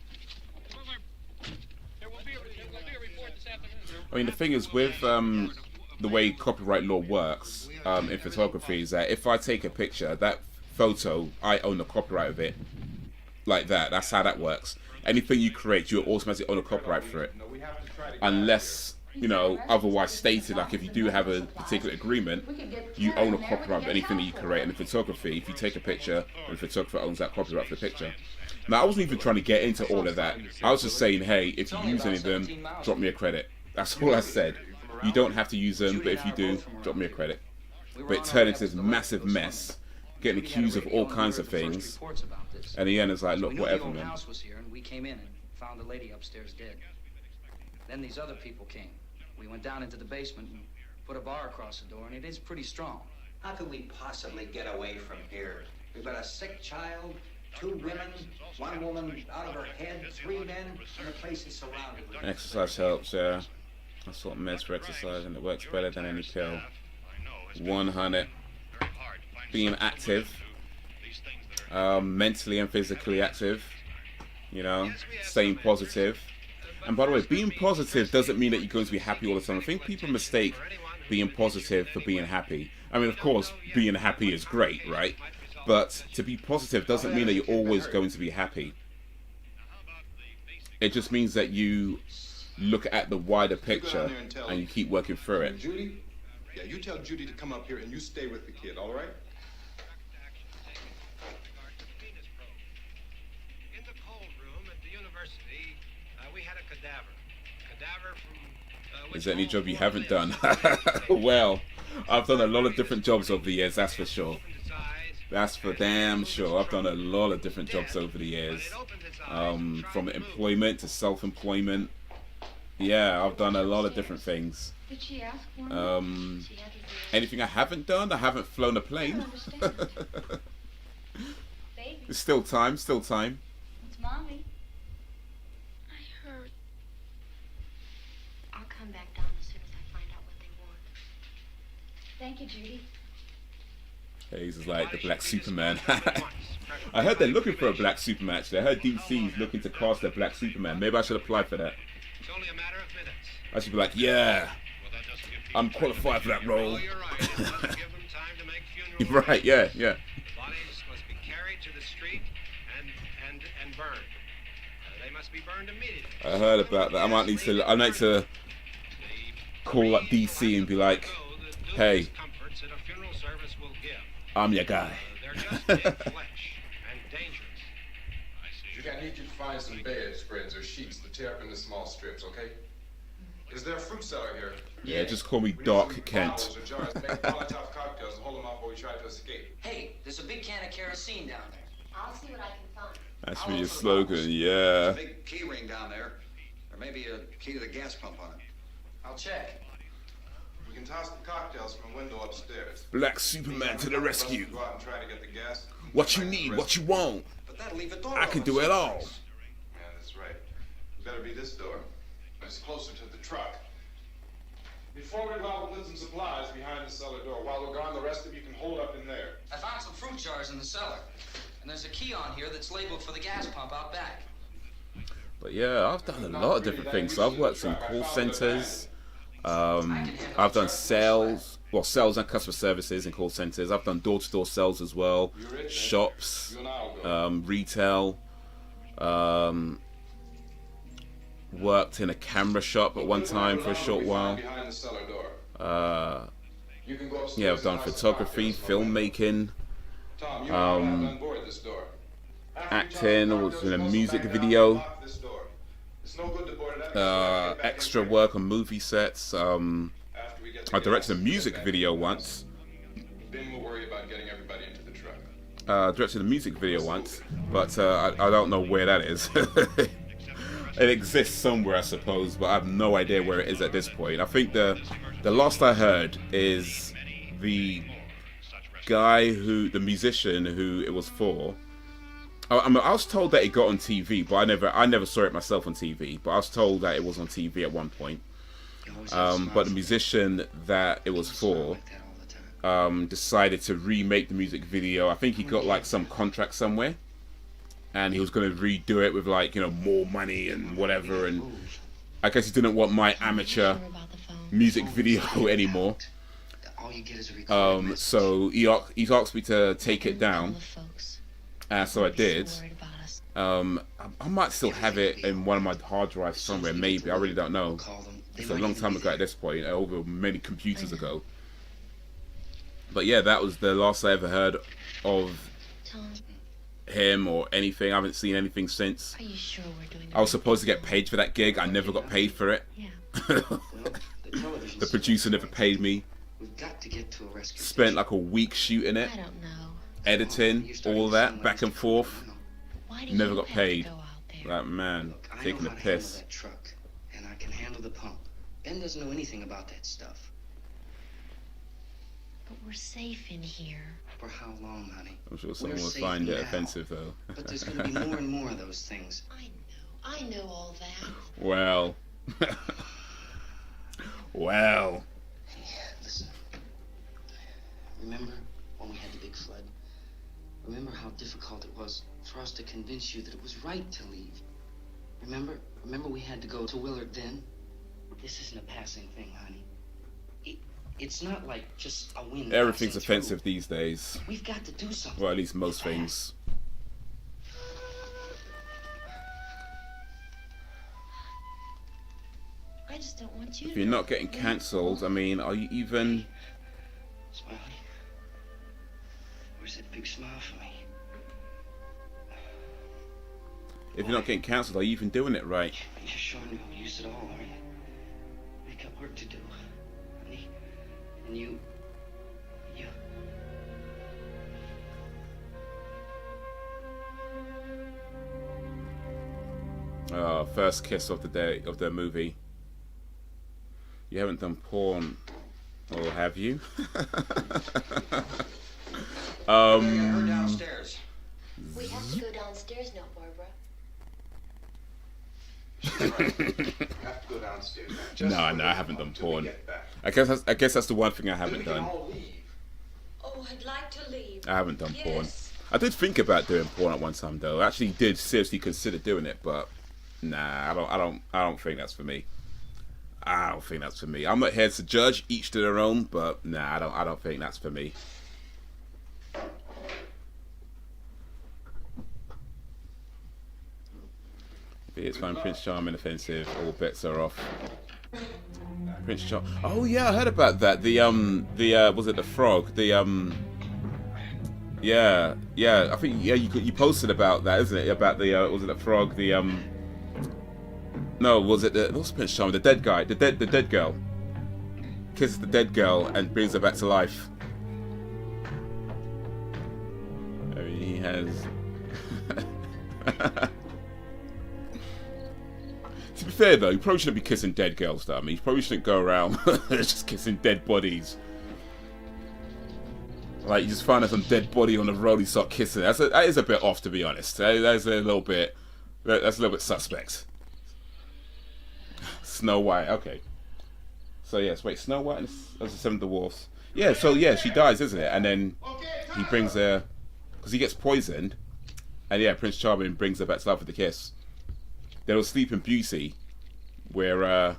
A: I mean, the thing is with the way copyright law works in photography is that if I take a picture, that photo, I own the copyright of it. Like that. That's how that works. Anything you create, you automatically own a copyright for it. Unless, you know, otherwise stated, like if you do have a particular agreement, you own a copyright of anything that you create. And in photography, if you take a picture, the photographer owns that copyright for the picture. Now, I wasn't even trying to get into all of that. I was just saying, hey, if you use any of them, drop me a credit. That's all I said. You don't have to use them, but if you do, drop me a credit. But it turned into this massive mess, getting accused of all kinds of things. And the end is like, look, whatever, man.
G: House was here, and we came in and found the lady upstairs dead. Then these other people came. We went down into the basement and put a bar across the door, and it is pretty strong.
H: How could we possibly get away from here? We've got a sick child, 2 women, 1 woman out of her head, 3 men, and the place is surrounded with...
A: Exercise helps, yeah. I sort meds for exercise and it works better than any pill. 100. Being active. Mentally and physically active. You know, staying positive. And by the way, being positive doesn't mean that you're going to be happy all the time. I think people mistake being positive for being happy. I mean, of course, being happy is great, right? But to be positive doesn't mean that you're always going to be happy. It just means that you look at the wider picture and you keep working through it.
D: Judy? Yeah, you tell Judy to come up here and you stay with the kid, all right?
A: Is there any job you haven't done? Well, I've done a lot of different jobs over the years, that's for sure. That's for damn sure. I've done a lot of different jobs over the years. From employment to self-employment. Yeah, I've done a lot of different things.
E: Did she ask for me?
A: Anything I haven't done? I haven't flown a plane.
E: Baby,
A: It's still time, still time.
E: it's Mommy.
J: I heard. I'll come back down as soon as I find out what they want.
E: Thank you, Judy.
A: Haze is like the Black Superman. I heard they're looking for a Black Superman actually. I heard DC's looking to cast their Black Superman. Maybe I should apply for that.
I: It's only a matter of minutes.
A: I should be like, yeah,
I: Well, that doesn't give people
A: I'm qualified for that role.
I: Oh, you're right. It doesn't give them time to make funeral
A: Right, yeah, yeah.
I: The bodies must be carried to the street and burned. They must be burned immediately.
A: I heard about that. I might need to call up DC and be like, hey,
I: Comforts that a funeral service will give.
A: I'm your guy.
I: They're just dead flesh and dangerous.
K: I need you to find some bedspreads or sheets to tear up into small strips, okay?
D: Is there a fruit cellar here?
A: Yeah, just call me
K: We need
A: Doc
K: some
A: Kent.
K: bottles or jars. Make Molotov cocktails and hold them off while we try to escape.
G: Hey, there's a big can of kerosene down there.
J: I'll see what I can find.
A: That's for your slogan, yeah.
H: Big key ring down there. There may be a key to the gas pump on it.
G: I'll check.
D: We can toss the cocktails from a window upstairs.
A: Black Superman to the rescue.
D: Go out and try to get the gas.
A: What you need, what you want.
H: But that'll leave a door
A: I can
H: open
A: do it all.
D: Yeah, that's right. It better be this door. It's closer to the truck. Before we go out, we'll put some supplies behind the cellar door. While we're gone, the rest of you can hold up in there.
G: I found some fruit jars in the cellar. And there's a key on here that's labeled for the gas pump out back.
A: But yeah, I've done a lot of different things. So I've worked in call centers. I've done sales, well, sales and customer services in call centers. I've done door-to-door sales as well, shops, retail. Worked in a camera shop at one time for a short while.
D: Behind the cellar door. You can go upstairs
A: Yeah, I've done
D: and house the
A: photography,
D: cocktails.
A: filmmaking,
D: Tom, you on board this door.
A: acting. I was in a music video.
D: Lock this door. It's no good to board it up.
A: Extra work on movie sets.
D: After we get the
A: I directed a
D: gas,
A: music
D: get
A: video
D: back.
A: once.
D: Then we'll worry about getting everybody into the truck.
A: Directed a music video once, but I don't know where that is. It exists somewhere, I suppose, but I have no idea where it is at this point. I think the last I heard is the guy the musician who it was for. I was told that it got on TV, but I never saw it myself on TV. But I was told that it was on TV at one point. But the musician that it was for decided to remake the music video. I think he got like some contract somewhere, and he was going to redo it with like, you know, more money and whatever. And I guess he didn't want my amateur music video anymore. So he asked me to take it down. So I did. I might still have it in one of my hard drives somewhere, maybe. I really don't know. It's a long time ago at this point, over many computers ago. But yeah, that was the last I ever heard of him or anything. I haven't seen anything since.
J: Are you sure we're doing
A: I was supposed to get paid for that gig. I never got paid for it.
J: Yeah.
A: The producer never paid me.
G: We've got to get to a rescue.
A: Spent like a week shooting it,
J: I don't know.
A: editing, all that, back and forth.
J: Why do
A: Never
J: you
A: got
J: have
A: paid.
J: to go out there?
A: Like, man,
G: Look, I
A: taking
G: know
A: the
G: how to handle
A: piss.
G: that truck, and I can handle the pump. Ben doesn't know anything about that stuff.
J: But we're safe in here.
G: For how long, honey?
A: I'm sure someone
G: We're
A: would
G: safe
A: find it
G: now.
A: offensive though.
G: But there's going to be more and more of those things.
J: I know all that.
A: Well. Well.
G: Hey, listen. Remember when we had the big flood? Remember how difficult it was for us to convince you that it was right to leave? Remember we had to go to Willard then? This isn't a passing thing, honey. It's not like just a wind.
A: Everything's
G: passing through.
A: offensive these days.
G: We've got to do something.
A: Well, at least most things.
J: I just don't want you
A: If
J: to.
A: you're not getting cancelled, I mean, are you even...
G: Smiley, where's that big smile for me?
A: If you're not getting cancelled, are you even doing it right?
G: You're sure no use at all, are you? Wake up, work to do, honey. And you...
A: First kiss of the day of the movie. You haven't done porn, or have you?
H: Her downstairs.
J: We have to go downstairs now, Barbara.
D: Have to go downstairs.
A: No, I haven't done porn. I guess that's the one thing I haven't done.
B: Oh, I'd like to leave.
A: I haven't done porn. I did think about doing porn at one time though. I actually did seriously consider doing it, but nah, I don't think that's for me. I don't think that's for me. I'm not here to judge, each to their own, but nah, I don't think that's for me. It's fine. Prince Charming offensive. All bets are off. Prince Charming. Oh yeah, I heard about that. Was it the frog? Yeah. I think you posted about that, isn't it? About the was it the frog? No, was it what's Prince Charming? The dead guy, the dead girl. Kisses the dead girl and brings her back to life. I mean, he has. To be fair though, you probably shouldn't be kissing dead girls though. I mean, you probably shouldn't go around just kissing dead bodies. Like, you just find some dead body on the road, you start kissing. That is a bit off, to be honest. That's a little bit suspect. Snow White, okay. So yes, wait, Snow White and the Seven Dwarfs. Yeah, so yeah, she dies, isn't it? And then he brings her, because he gets poisoned, and yeah, Prince Charming brings her back to life with a kiss. There was Sleeping Beauty, where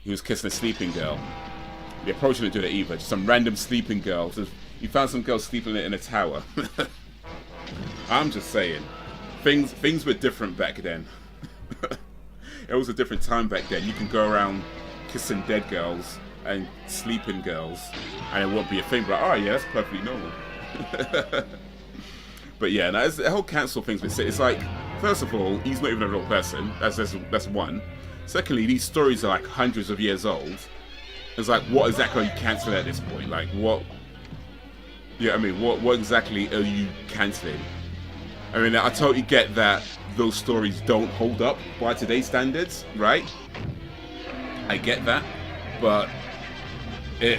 A: he was kissing a sleeping girl. They probably shouldn't do that either. Just some random sleeping girl. Just, you found some girl sleeping in a tower. I'm just saying, things were different back then. It was a different time back then. You can go around kissing dead girls and sleeping girls, and it won't be a thing. But oh yeah, that's perfectly normal. But yeah, no, the whole cancel thing's been. It's like, first of all, he's not even a real person. That's one. Secondly, these stories are like hundreds of years old. It's like, what exactly are you cancelling at this point? Like, what? Yeah, I mean, what exactly are you cancelling? I mean, I totally get that those stories don't hold up by today's standards, right? I get that, but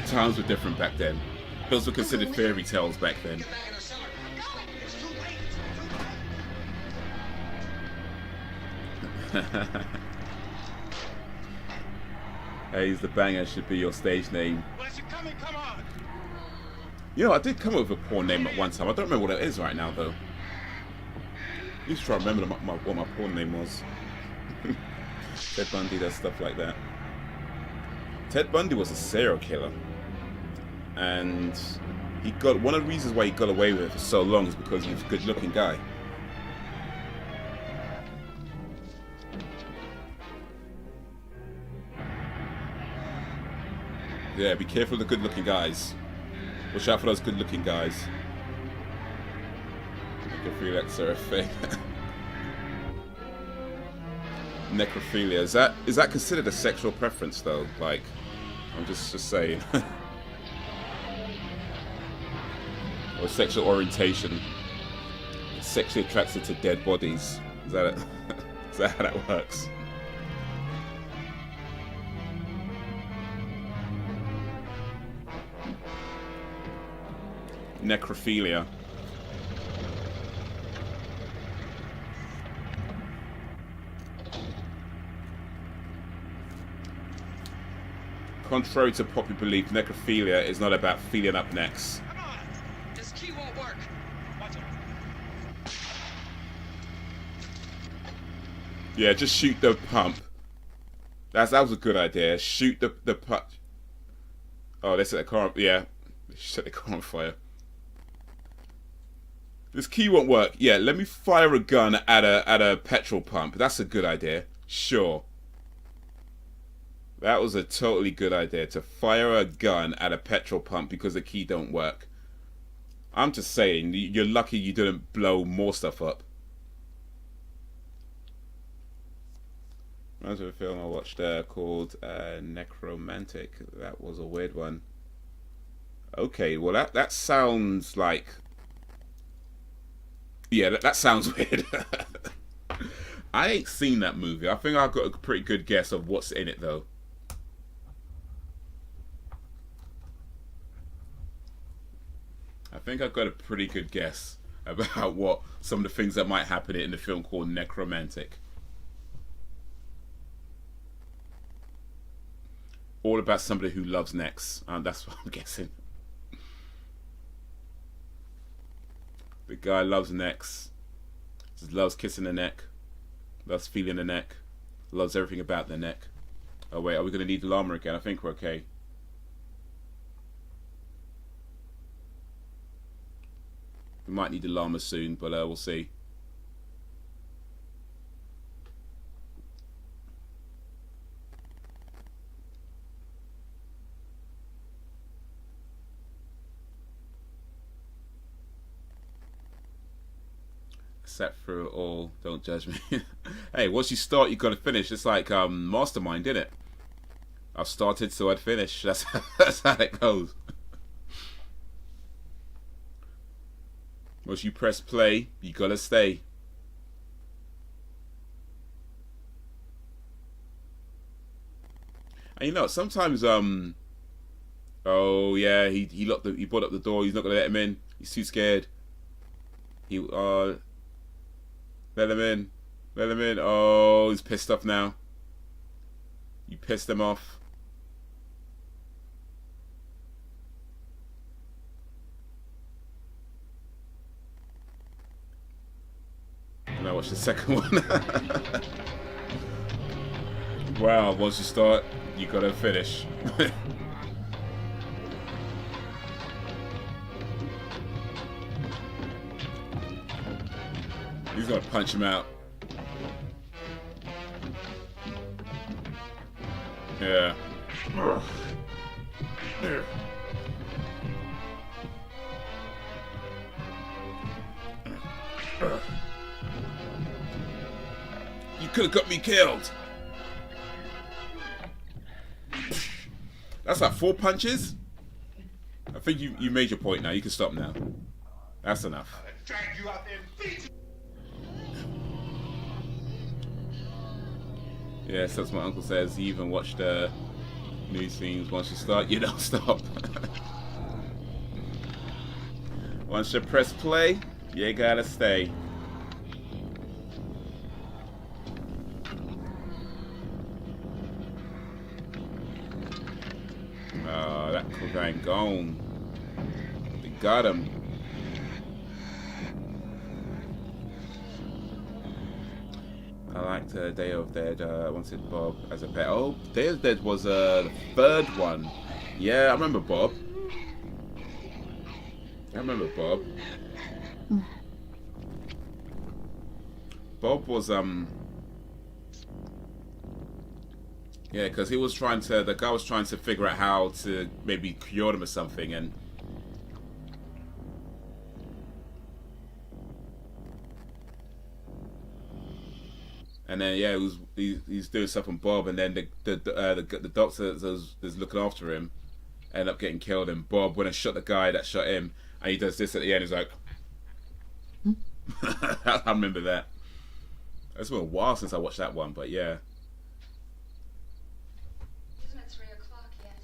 A: times were different back then. Those were considered fairy tales back then. Haze the Banger should be your stage name.
F: Come on.
A: You know, I did come up with a porn name at one time. I don't remember what it is right now, though. I used to try to remember what my porn name was. Ted Bundy does stuff like that. Ted Bundy was a serial killer. And one of the reasons why he got away with it for so long is because he was a good-looking guy. Yeah, be careful of the good-looking guys. Watch out for those good-looking guys. Necrophiliacs are a thing. Necrophilia, is that considered a sexual preference though? Like, I'm just saying. Or sexual orientation. Sexually attracted to dead bodies. Is that it? Is that how that works? Necrophilia. Contrary to popular belief, necrophilia is not about feeling up necks.
G: Come on! This key won't work. Watch it.
A: Yeah, just shoot the pump. That was a good idea. Shoot the pump. Oh, they set the car. Yeah, they set the car on fire. This key won't work. Yeah, let me fire a gun at a petrol pump. That's a good idea. Sure. That was a totally good idea, to fire a gun at a petrol pump because the key don't work. I'm just saying, you're lucky you didn't blow more stuff up. Reminds me of a film I watched called Necromantic. That was a weird one. Okay, well that sounds like... Yeah, that sounds weird. I ain't seen that movie. I think I've got a pretty good guess of what's in it, though. I think I've got a pretty good guess about what some of the things that might happen in the film called Necromantic. All about somebody who loves necks. That's what I'm guessing. The guy loves necks. Just loves kissing the neck. Loves feeling the neck. Loves everything about the neck. Oh wait, are we going to need the llama again? I think we're okay. We might need the llama soon, but we'll see. Sat through it all. Don't judge me. Hey, once you start, you got to finish. It's like Mastermind, isn't it? I've started, so I'd finish. That's how it goes. Once you press play, you gotta stay. And you know, sometimes oh yeah, he brought up the door. He's not gonna let him in. He's too scared. Let him in. Let him in. Oh, he's pissed off now. You pissed him off. And I watch the second one. Wow, once you start, you gotta finish. He's gonna punch him out. Yeah. You could have got me killed. That's like 4 punches. I think you made your point now. You can stop now. That's enough.
D: Drag you out there and beat you.
A: Yes, that's what my uncle says. He even watched news things. Once you start, you don't stop. Once you press play, you gotta stay. Oh, that guy gone. They got him. I liked Day of Dead. I wanted Bob as a pet. Oh, Day of Dead was the 3rd one. Yeah, I remember Bob. Bob was yeah, because he was trying to. The guy was trying to figure out how to maybe cure him or something, and then yeah, he's doing stuff on Bob, and then the doctor that's looking after him ended up getting killed, and Bob went and shot the guy that shot him, and he does this at the end. He's like, I remember that. It's been a while since I watched that one, but yeah.
E: Isn't it 3 o'clock yet?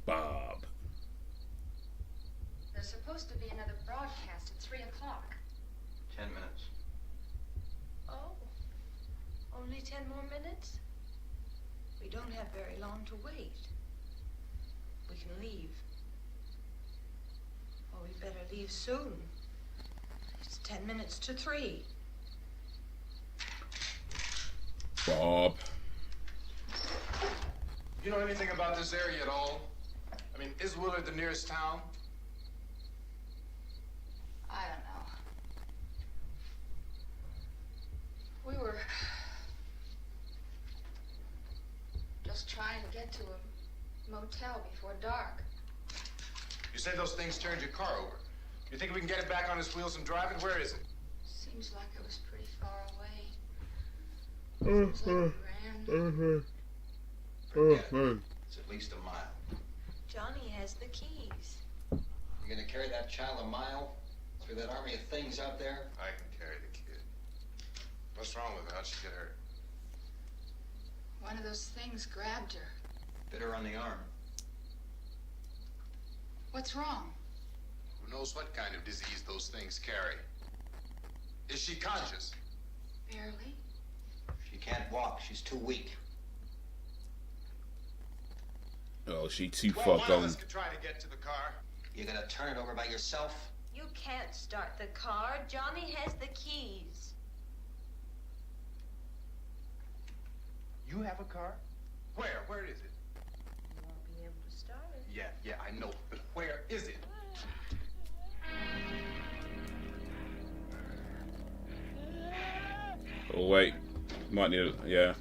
A: Bob.
E: There's supposed to be another broadcast at 3 o'clock.
H: 10 minutes.
B: Oh, only 10 more minutes? We don't have very long to wait. We can leave. Oh, we better leave soon. It's 10 minutes to 3.
A: Bob.
D: You know anything about this area at all? I mean, is Willard the nearest town?
E: I don't know. We were just trying to get to a motel before dark.
D: You say those things turned your car over. You think we can get it back on its wheels and drive it? Where is it?
E: Seems like it was pretty far away.
H: It's at least a mile.
B: Johnny has the keys.
H: You're gonna carry that child a mile through that army of things out there?
D: I can carry the kid. What's wrong with her? How'd she get hurt?
E: One of those things grabbed her.
H: Bit her on the arm.
E: What's wrong?
D: Who knows what kind of disease those things carry? Is she conscious?
E: Barely.
H: She can't walk. She's too weak.
A: Oh, she too
D: Well,
A: far
D: one of
A: gone.
D: us could try to get to the car.
H: You gonna turn it over by yourself?
B: You can't start the car. Johnny has the keys.
D: You have a car? Where? Where is it?
B: You won't be able to start it.
D: Yeah, I know. But where is it?
A: Oh wait, might need. Yeah.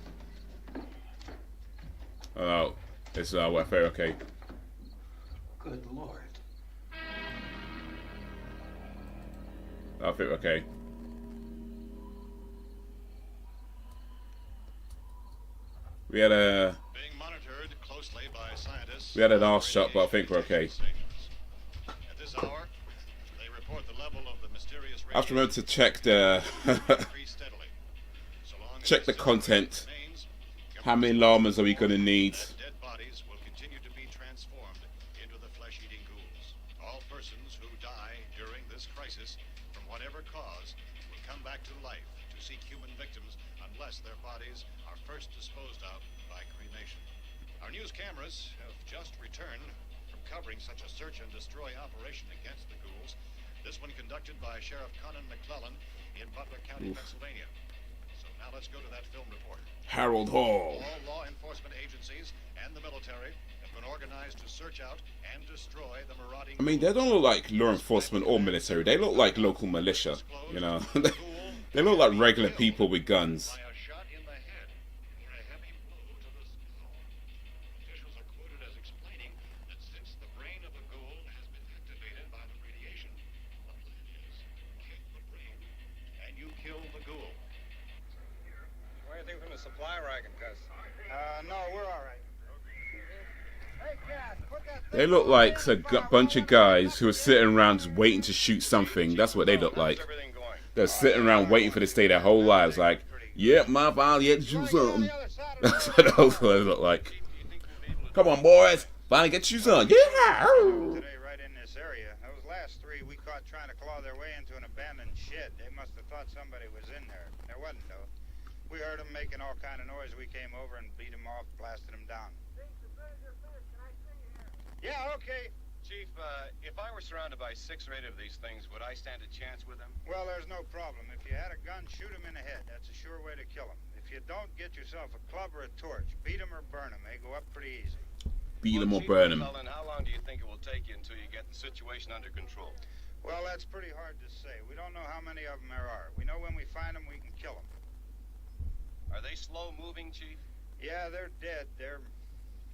A: Oh no, it's welfare. Okay.
H: Good Lord.
A: I think okay. We had a.
F: Being monitored closely by scientists.
A: We had an arse shot, but I think we're okay.
F: At this hour, they report the level of the mysterious
A: I have to remember to check the check the content. How many llamas are we gonna need?
F: Dead bodies will continue to be transformed into the flesh-eating ghouls. All persons who die during this crisis, from whatever cause, will come back to life to seek human victims unless their bodies are first disposed of by cremation. Our news cameras have just returned from covering such a search and destroy operation against the ghouls. This one conducted by Sheriff Conan McClellan in Butler County, Pennsylvania. So now let's go to that film report.
A: Harold Hall.
F: All law enforcement agencies and the military have been organized to search out and destroy the marauding.
A: I mean, they don't look like law enforcement or military. They look like local militia. You know, they look like regular people with guns.
F: By a shot in the head or a heavy blow to the skull. Officials are quoted as explaining that since the brain of the ghoul has been activated by the radiation, the plan is kill the brain and you kill the ghoul.
I: What do you think from the supply wagon, Gus?
C: No, we're all right. Hey, Cass, put that thing
A: They look like a bunch of guys who are sitting around just waiting to shoot something. That's what they look like. They're sitting around waiting for this day their whole lives. Like, yep, my father yet to shoot something. That's what they look like. Come on, boys. Finally get you some. Yeah.
L: Today, right in this area. Those last three we caught trying to claw their way into an abandoned shed. They must have thought somebody was in there. There wasn't, though. We heard them making all kind of noise. We came over and beat them off, blasted them down. Yeah, okay.
I: Chief, if I were surrounded by 6 or 8 of these things, would I stand a chance with them?
L: Well, there's no problem. If you had a gun, shoot them in the head. That's a sure way to kill them. If you don't, get yourself a club or a torch. Beat them or burn them. They go up pretty easy.
A: Beat them or
I: Chief
A: burn them.
I: McClellan, how long do you think it will take you until you get the situation under control?
L: Well, that's pretty hard to say. We don't know how many of them there are. We know when we find them, we can kill them.
I: Are they slow-moving, Chief?
L: Yeah, they're dead. They're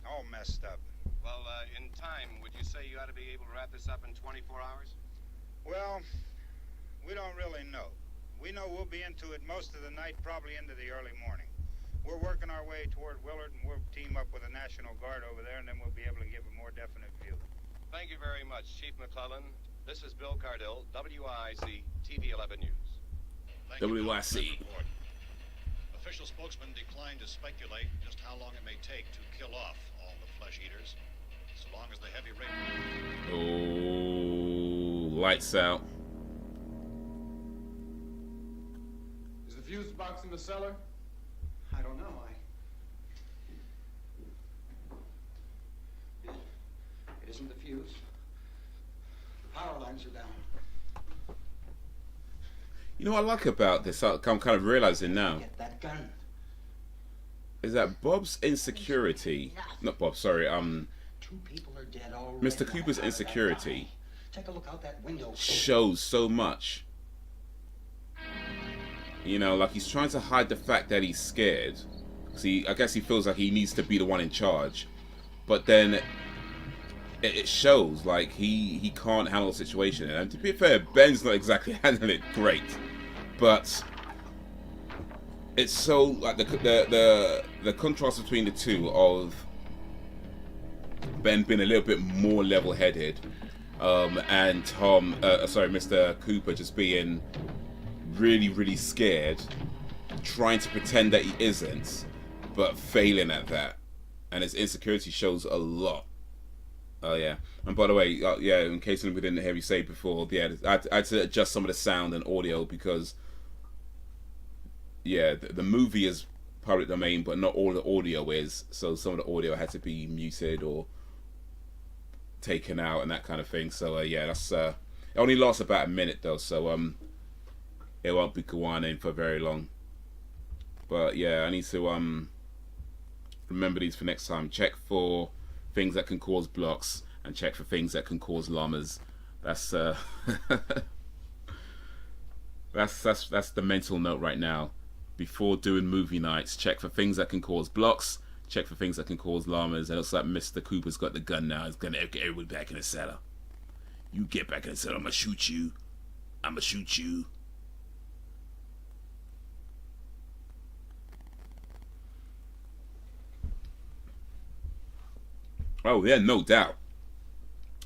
L: all messed up.
I: Well, in time, would you say you ought to be able to wrap this up in 24 hours?
L: Well, we don't really know. We know we'll be into it most of the night, probably into the early morning. We're working our way toward Willard, and we'll team up with the National Guard over there, and then we'll be able to give a more definite view.
I: Thank you very much, Chief McClellan. This is Bill Cardill, WIC TV 11 News.
A: WIC.
F: Official spokesman declined to speculate just how long it may take to kill off all the flesh eaters, so long as the heavy rain.
A: Oh, lights out.
D: Is the fuse box in the cellar?
H: I don't know. It isn't the fuse. The power lines are down.
A: You know what I like about this? I'm kind of realizing now.
H: Get that gun.
A: Is that Bob's insecurity? Not Bob. Sorry.
H: 2 people are dead already.
A: Mr. Cooper's insecurity
H: Take a look out that window.
A: shows so much. You know, like he's trying to hide the fact that he's scared. See, I guess he feels like he needs to be the one in charge. But then it shows like he can't handle the situation. And to be fair, Ben's not exactly handling it great. But it's so like the contrast between the two of Ben being a little bit more level-headed, and Mr. Cooper just being really scared, trying to pretend that he isn't, but failing at that, and his insecurity shows a lot. Oh yeah, and by the way, yeah, in case we didn't hear you say before, yeah, I had to adjust some of the sound and audio because, yeah, the movie is public domain, but not all the audio is, so some of the audio had to be muted or taken out and that kind of thing. So yeah, that's it only lasts about a minute though, so it won't be going in for very long. But yeah, I need to remember these for next time. Check for things that can cause blocks and check for things that can cause llamas. That's that's the mental note right now. Before doing movie nights, check for things that can cause blocks, check for things that can cause llamas. And it looks like Mr. Cooper's got the gun now. He's gonna get everybody back in the cellar. You get back in the cellar, I'm gonna shoot you. I'm gonna shoot you. Oh yeah, no doubt.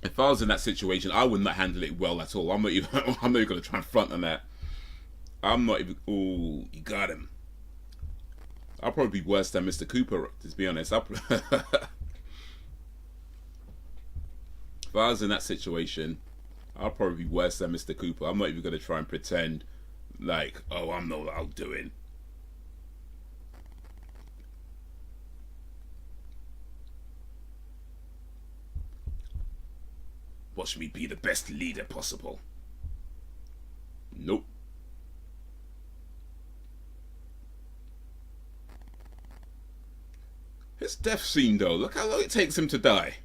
A: If I was in that situation, I would not handle it well at all. I'm not even gonna try and front on that. I'm not even. Ooh, you got him. I'll probably be worse than Mr. Cooper, to be honest. If I was in that situation, I'll probably be worse than Mr. Cooper. I'm not even gonna try and pretend like, oh, I'm not what I'm doing. Watch me be the best leader possible. Nope. His death scene though, look how long it takes him to die.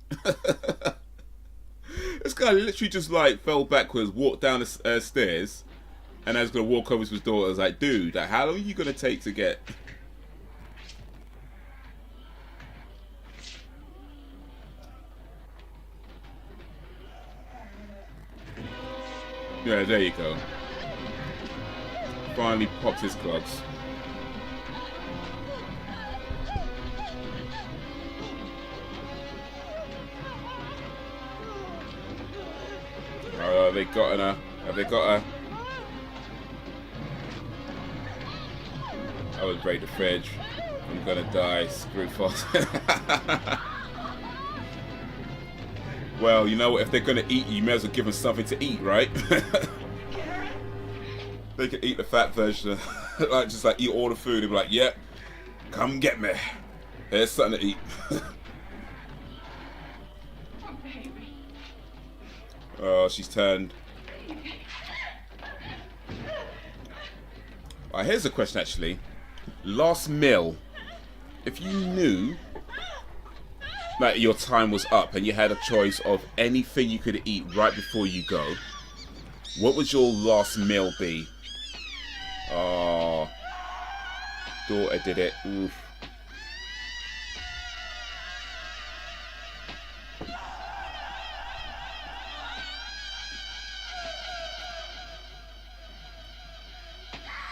A: This guy literally just like fell backwards, walked down the stairs, and I was gonna walk over to his daughter. I was like, dude, how long are you gonna take to get? Yeah, there you go. Finally popped his clogs. Oh, have they got her? Have they got her? I would break the fridge. I'm gonna die. Screw fast. Well, you know what? If they're gonna eat you, may as well give them something to eat, right? They can eat the fat version, like just like eat all the food. They'd be like, "Yep, come get me. Here's something to eat." Oh, she's turned. Alright, here's a question actually. Last meal. If you knew that your time was up and you had a choice of anything you could eat right before you go, what would your last meal be? Oh, daughter did it. Oof.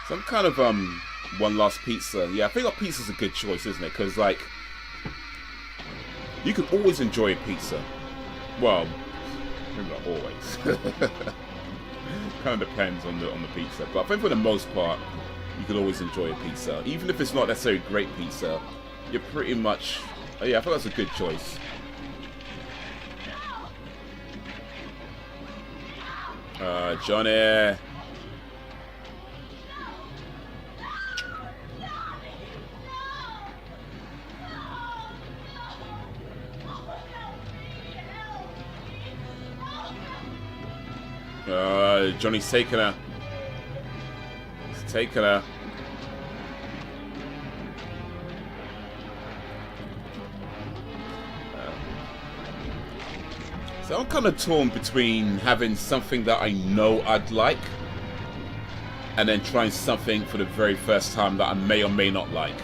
A: Some kind of one last pizza. Yeah, I think a pizza's a good choice, isn't it? Because like, you can always enjoy a pizza. Well, maybe not always. Kind of depends on the pizza, but I think for the most part, you can always enjoy a pizza, even if it's not necessarily great pizza. You're pretty much. Oh yeah, I think that's a good choice. Johnny. Johnny's taking her. He's taking her. So I'm kind of torn between having something that I know I'd like and then trying something for the very first time that I may or may not like.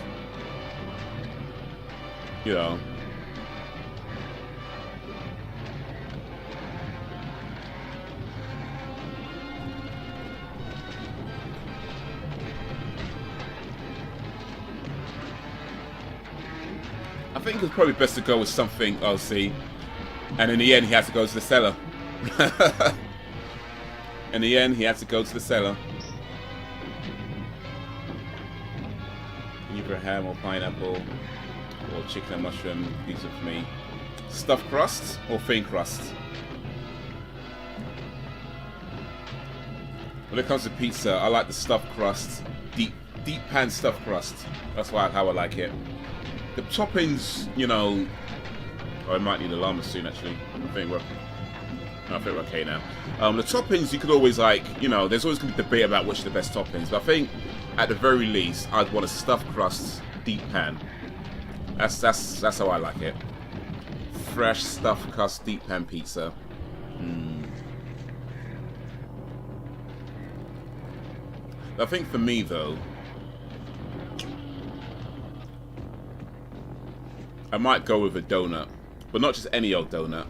A: You know. think it's probably best to go with something OC. And in the end, he had to go to the cellar. In the end, he had to go to the cellar. Either ham or pineapple, or chicken and mushroom pizza for me. Stuffed crust or thin crust? When it comes to pizza, I like the stuffed crust, deep pan stuffed crust. That's how I like it. The toppings, you know, I might need a llama soon actually. I think we're okay now. The toppings you could always like, you know, there's always going to be debate about which are the best toppings, but I think at the very least I'd want a stuffed crust deep pan. That's how I like it. Fresh stuffed crust deep pan pizza. I think for me though, I might go with a donut, but not just any old donut.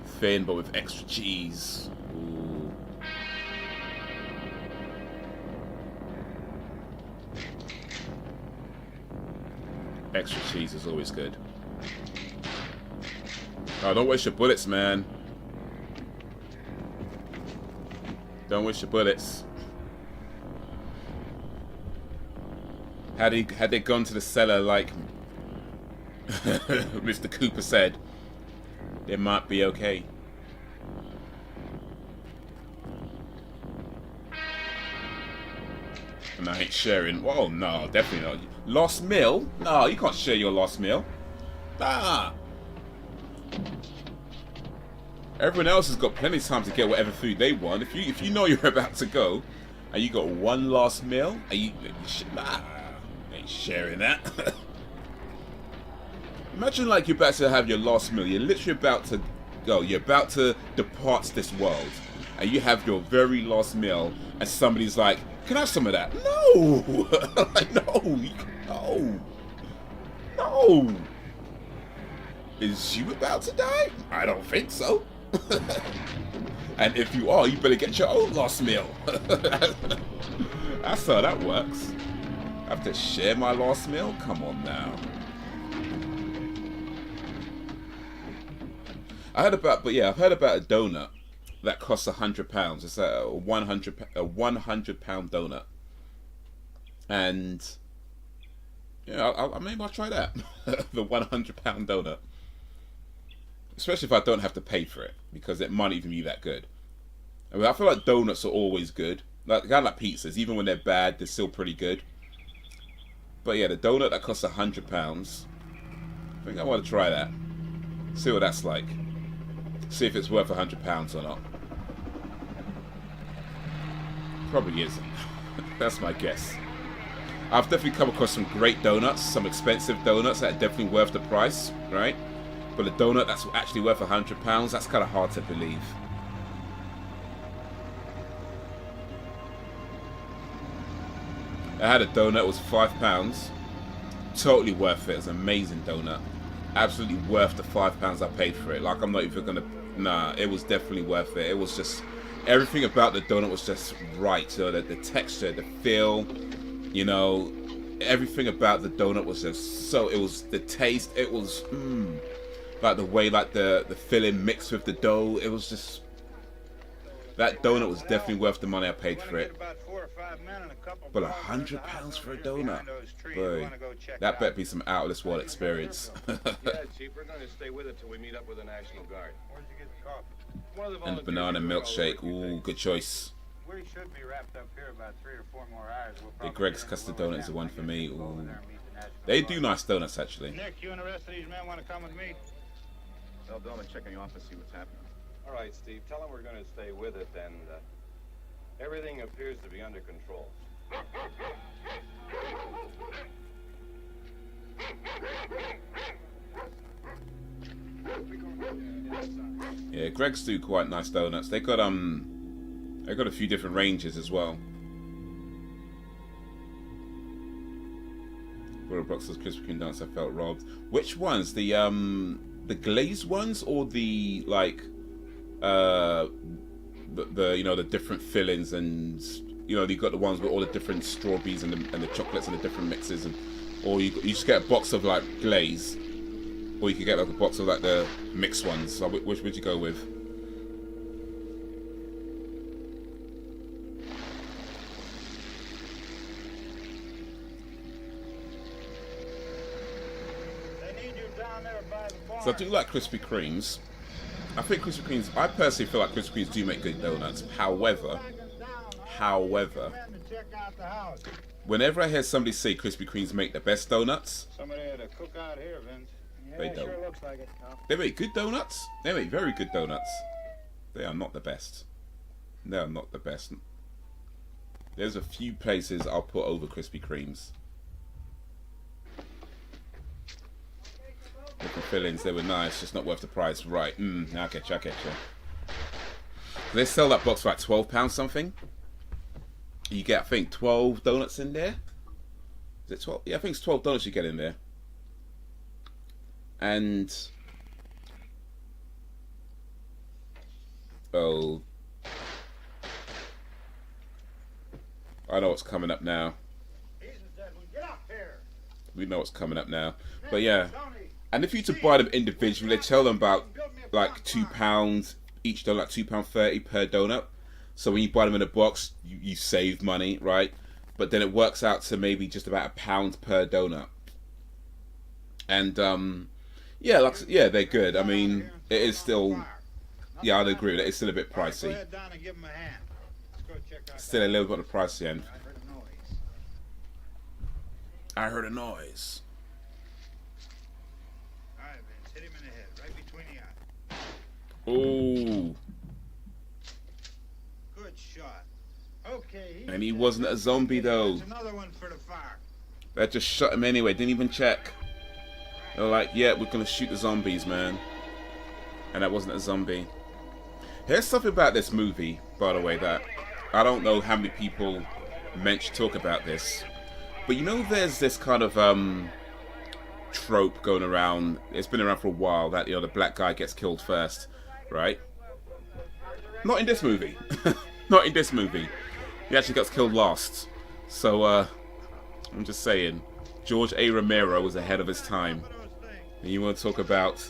A: Thin, but with extra cheese. Ooh. Extra cheese is always good. Oh, don't waste your bullets, man. Don't waste your bullets. Had they gone to the cellar like Mr. Cooper said, they might be okay. And I ain't sharing. Oh no, definitely not. Lost meal? No, you can't share your lost meal. Nah. Everyone else has got plenty of time to get whatever food they want. If you know you're about to go and you got one last meal, and you nah, ain't sharing that. Imagine like you're about to have your last meal. You're literally about to go. You're about to depart this world, and you have your very last meal, and somebody's like, "Can I have some of that?" No, no. Is you about to die? I don't think so. And if you are, you better get your own last meal. That's how that works. I have to share my last meal? Come on now. I've heard about a donut that costs £100. It's a 100 pound donut, and yeah, maybe I'll try that. The 100 pound donut, especially if I don't have to pay for it, because it might even be that good. I mean, I feel like donuts are always good. Like kind of like pizzas, even when they're bad, they're still pretty good. But yeah, the donut that costs £100, I think I want to try that. See what that's like. See if it's worth £100 or not. Probably isn't. That's my guess. I've definitely come across some great donuts, some expensive donuts that are definitely worth the price, right? But a donut that's actually worth £100, that's kind of hard to believe. I had a donut, it was £5. Totally worth it. It was an amazing donut. Absolutely worth the £5 I paid for it. Like, I'm not even gonna... Nah, it was definitely worth it. It was just... Everything about the donut was just right. So the texture, the feel, you know... Everything about the donut was just so... It was... The taste, it was... Like the way like the filling mixed with the dough. It was just... That donut was definitely worth the money I paid for it. But £100 for a donut? Boy, that better be some out of this world experience.
M: Yeah, Chief, we're going to stay with it till we meet up with the National Guard. Where'd you get the coffee?
A: And the banana milkshake. Ooh, good choice.
L: We should be wrapped up here about 3 or 4 more hours.
A: The Greg's custard donut is the one for me. Ooh. They do nice donuts, actually.
L: Nick, you and the rest of these men want to come with me?
M: Tell Bill to check in the office, see what's happening. All right, Steve. Tell him we're going to stay with it, and everything appears to be under control.
A: Yeah, Greg's do quite nice donuts. They got a few different ranges as well. For a Bruxelles Krispy Kreme dance, I felt robbed. Which ones? The glazed ones, or the like the you know, the different fillings, and you know, you got the ones with all the different strawberries and the chocolates and the different mixes, and or you just get a box of like glaze, or you could get like a box of like the mixed ones. So which would you go with? So I do like Krispy Kremes. I think Krispy Kremes, I personally feel like Krispy Kremes do make good donuts. However, whenever I hear somebody say Krispy Kremes make the best donuts,
L: Somebody had a cook out here, Vince.
A: they don't.
L: Sure looks like it. No.
A: They make good donuts. They make very good donuts. They are not the best. They are not the best. There's a few places I'll put over Krispy Kremes. The fillings, they were nice, just not worth the price. Right, I get you. They sell that box for like £12 something. You get, I think, 12 donuts in there. Is it 12? Yeah, I think it's 12 donuts you get in there. And oh, I know what's coming up now. We know what's coming up now. But yeah. And if you to buy them individually, they tell them about like £2 each donut, like £2.30 per donut. So when you buy them in a box, you save money, right? But then it works out to maybe just about £1 per donut. And yeah, they're good. I mean, it is still, yeah, I'd agree with it. It's still a bit pricey. Still a little bit on the pricey end. I heard a noise. Oh.
L: Good shot. Okay.
A: And he wasn't a zombie though.
L: Another one for the fire.
A: That just shot him anyway. Didn't even check. They were like, yeah, we're gonna shoot the zombies, man. And that wasn't a zombie. Here's something about this movie, by the way, that I don't know how many people talk about this. But you know, there's this kind of trope going around. It's been around for a while that, you know, the black guy gets killed first. Right? Not in this movie. Not in this movie. He actually got killed last. So, I'm just saying, George A. Romero was ahead of his time. And you want to talk about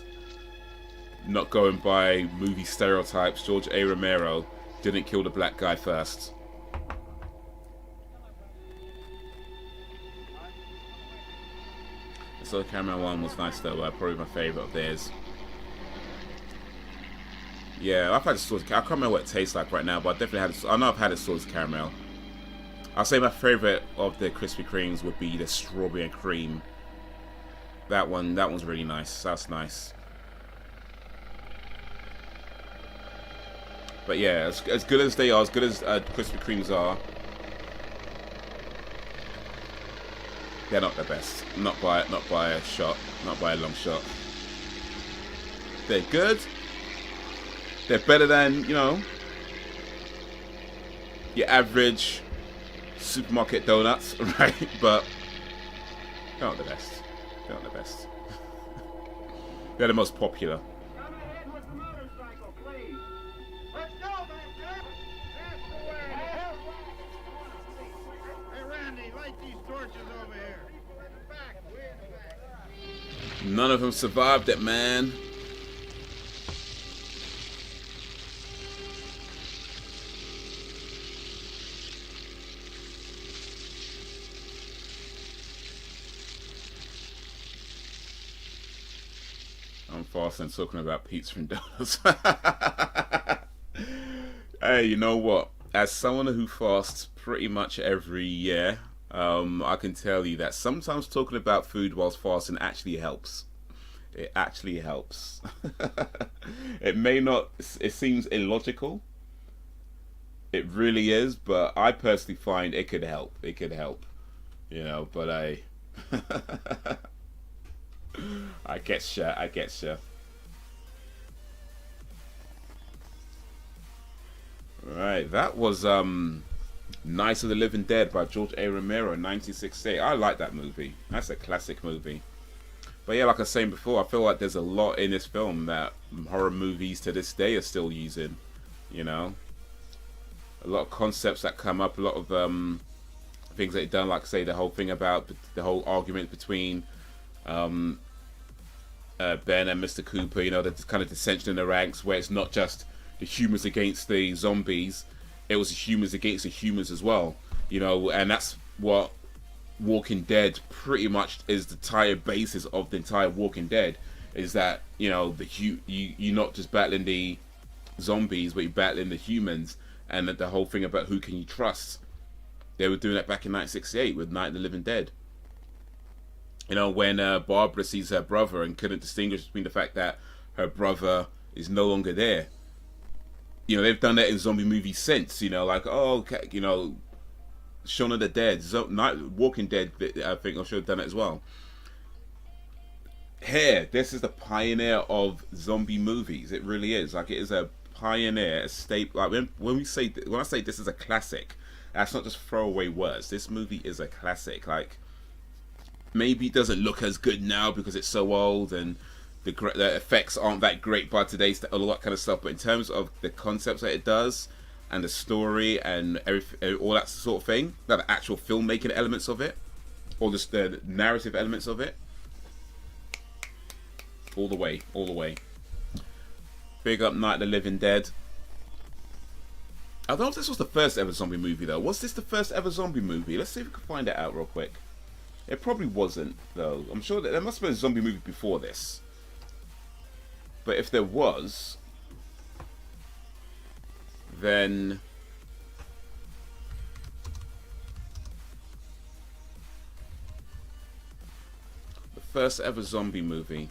A: not going by movie stereotypes, George A. Romero didn't kill the black guy first. So the Caramel one was nice though, probably my favourite of theirs. Yeah, I've had a sauce. I can't remember what it tastes like right now, but I definitely had. I know I've had a sauce caramel. I'll say my favorite of the Krispy Kremes would be the strawberry and cream. That one's really nice. That's nice. But yeah, as good as they are, as good as Krispy Kremes are, they're not the best. Not by a shot. Not by a long shot. They're good. They're better than, you know, your average supermarket donuts, right? But they're not the best. They're not the best. They're the most popular. None of them survived it, man. I'm fast and talking about pizza and donuts. Hey, you know what? As someone who fasts pretty much every year, I can tell you that sometimes talking about food whilst fasting actually helps. It actually helps. It may not, it seems illogical. It really is, but I personally find it could help. It could help. You know, but I get you. I get you. Right, that was Night of the Living Dead by George A. Romero in 1968. I like that movie. That's a classic movie. But yeah, like I was saying before, I feel like there's a lot in this film that horror movies to this day are still using. You know, a lot of concepts that come up, a lot of things that they've done, like say the whole thing about the whole argument between Ben and Mr. Cooper, you know, the kind of dissension in the ranks, where it's not just the humans against the zombies, it was the humans against the humans as well, you know, and that's what Walking Dead pretty much is the entire basis of the entire Walking Dead, is that, you know, you're not just battling the zombies, but you're battling the humans, and the whole thing about who can you trust. They were doing that back in 1968 with Night of the Living Dead. You know, when Barbara sees her brother and couldn't distinguish between the fact that her brother is no longer there. You know, they've done that in zombie movies since. You know, like, oh, okay, you know, Shaun of the Dead, Walking Dead, I think I should have done it as well. Here, this is the pioneer of zombie movies. It really is. Like, it is a pioneer, a staple. Like, when I say this is a classic, that's not just throwaway words. This movie is a classic. Like, maybe it doesn't look as good now because it's so old and the effects aren't that great by today's, all that kind of stuff. But in terms of the concepts that it does and the story and all that sort of thing, like the actual filmmaking elements of it, or just the narrative elements of it, all the way, all the way. Big up Night of the Living Dead. I don't know if this was the first ever zombie movie though. Was this the first ever zombie movie? Let's see if we can find it out real quick. It probably wasn't though. I'm sure that there must have been a zombie movie before this. But if there was, then the first ever zombie movie.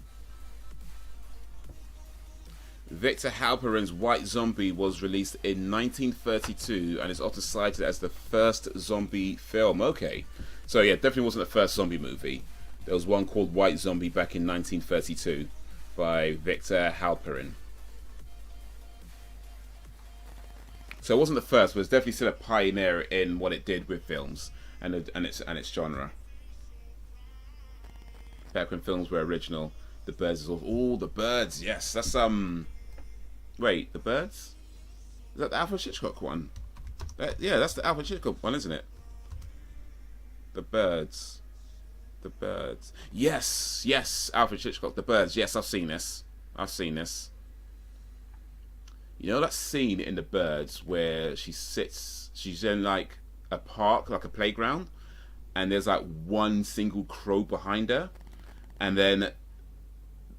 A: Victor Halperin's White Zombie was released in 1932 and is often cited as the first zombie film. Okay, so yeah, definitely wasn't the first zombie movie. There was one called White Zombie back in 1932 by Victor Halperin. So it wasn't the first, but it's definitely still a pioneer in what it did with films and its genre. Back when films were original, The Birds is all The Birds. Yes, that's Wait, The Birds? Is that the Alfred Hitchcock one? Yeah, that's the Alfred Hitchcock one, isn't it? The Birds. The Birds. Yes, yes, Alfred Hitchcock, The Birds. Yes, I've seen this. I've seen this. You know that scene in The Birds where she's in like a park, like a playground, and there's like one single crow behind her, and then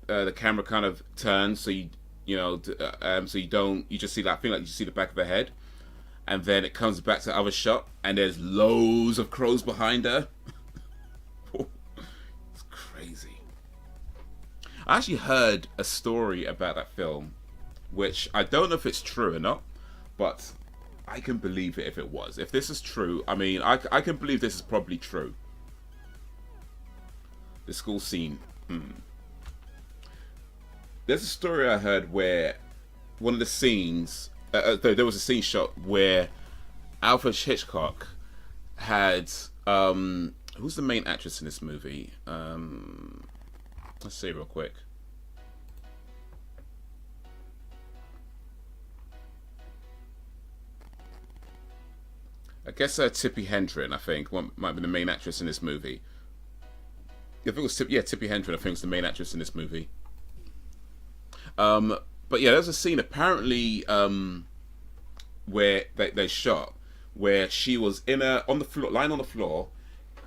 A: the camera kind of turns so you just see that thing, like you see the back of her head, and then it comes back to the other shot and there's loads of crows behind her. It's crazy. I actually heard a story about that film, which I don't know if it's true or not, but I can believe it if it was. If this is true, I mean, I can believe this is probably true. The school scene. There's a story I heard where one of the scenes, there was a scene shot where Alfred Hitchcock had, who's the main actress in this movie? Let's see real quick. I guess Tippi Hedren, I think, might be the main actress in this movie. I think it was Tippi Hedren, I think, was the main actress in this movie. But yeah, there's a scene apparently where they shot where she was on the floor, lying on the floor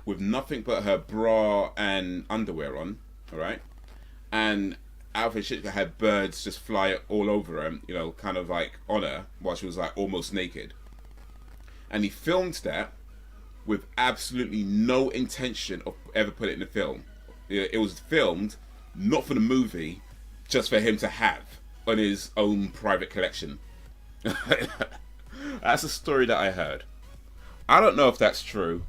A: with nothing but her bra and underwear on, all right, and Alfred Hitchcock had birds just fly all over her, you know, kind of like on her while she was like almost naked, and he filmed that with absolutely no intention of ever putting it in the film. It was filmed not for the movie, just for him to have on his own private collection. That's a story that I heard. I don't know if that's true.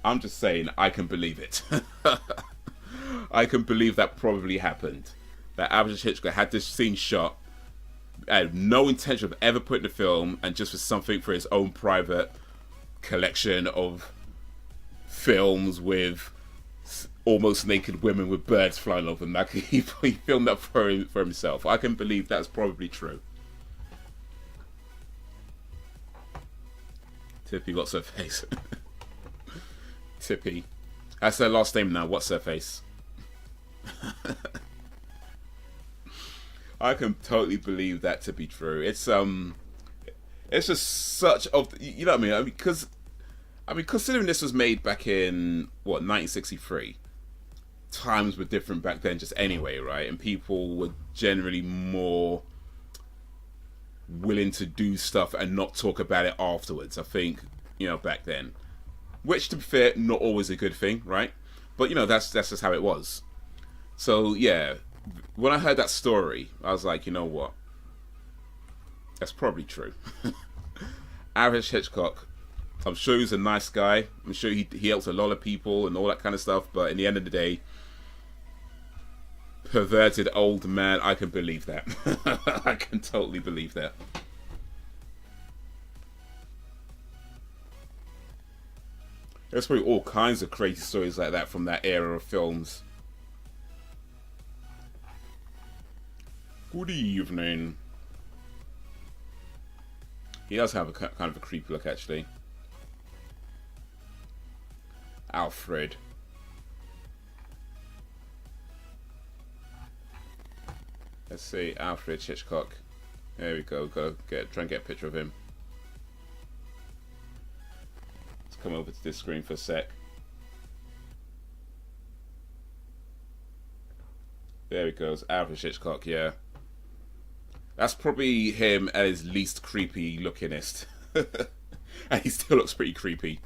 A: I'm just saying I can believe it. I can believe that probably happened. That Alfred Hitchcock had this scene shot, had no intention of ever putting the film, and just for something for his own private collection of films with almost naked women with birds flying over them. Like he filmed that for himself. I can believe that's probably true. Tippy got her face. Tippy. That's her last name now. What's her face? I can totally believe that to be true. It's just such of, you know what I mean? I mean, considering this was made back in what, 1963, times were different back then, just anyway, right? And people were generally more willing to do stuff and not talk about it afterwards. I think, you know, back then, which, to be fair, not always a good thing, right? But you know, that's just how it was. So yeah, when I heard that story, I was like, you know what? That's probably true. Alfred Hitchcock, I'm sure he's a nice guy. I'm sure he helps a lot of people and all that kind of stuff. But in the end of the day, perverted old man, I can believe that. I can totally believe that. There's probably all kinds of crazy stories like that from that era of films. Good evening. He does have a kind of a creepy look, actually. Alfred. Let's see, Alfred Hitchcock. There we go. Try and get a picture of him. Let's come over to this screen for a sec. There he goes, Alfred Hitchcock. Yeah. That's probably him at his least creepy lookingest. And he still looks pretty creepy.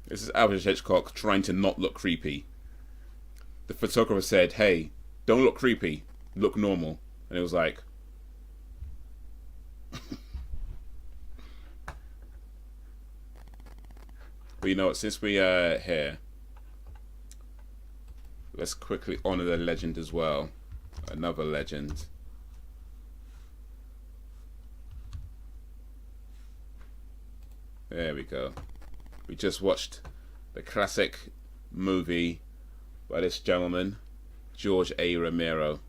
A: This is Alfred Hitchcock trying to not look creepy. The photographer said, hey, don't look creepy, look normal. And it was like... But you know what, since we are here, let's quickly honor the legend as well. Another legend. There we go. We just watched the classic movie by this gentleman, George A. Romero.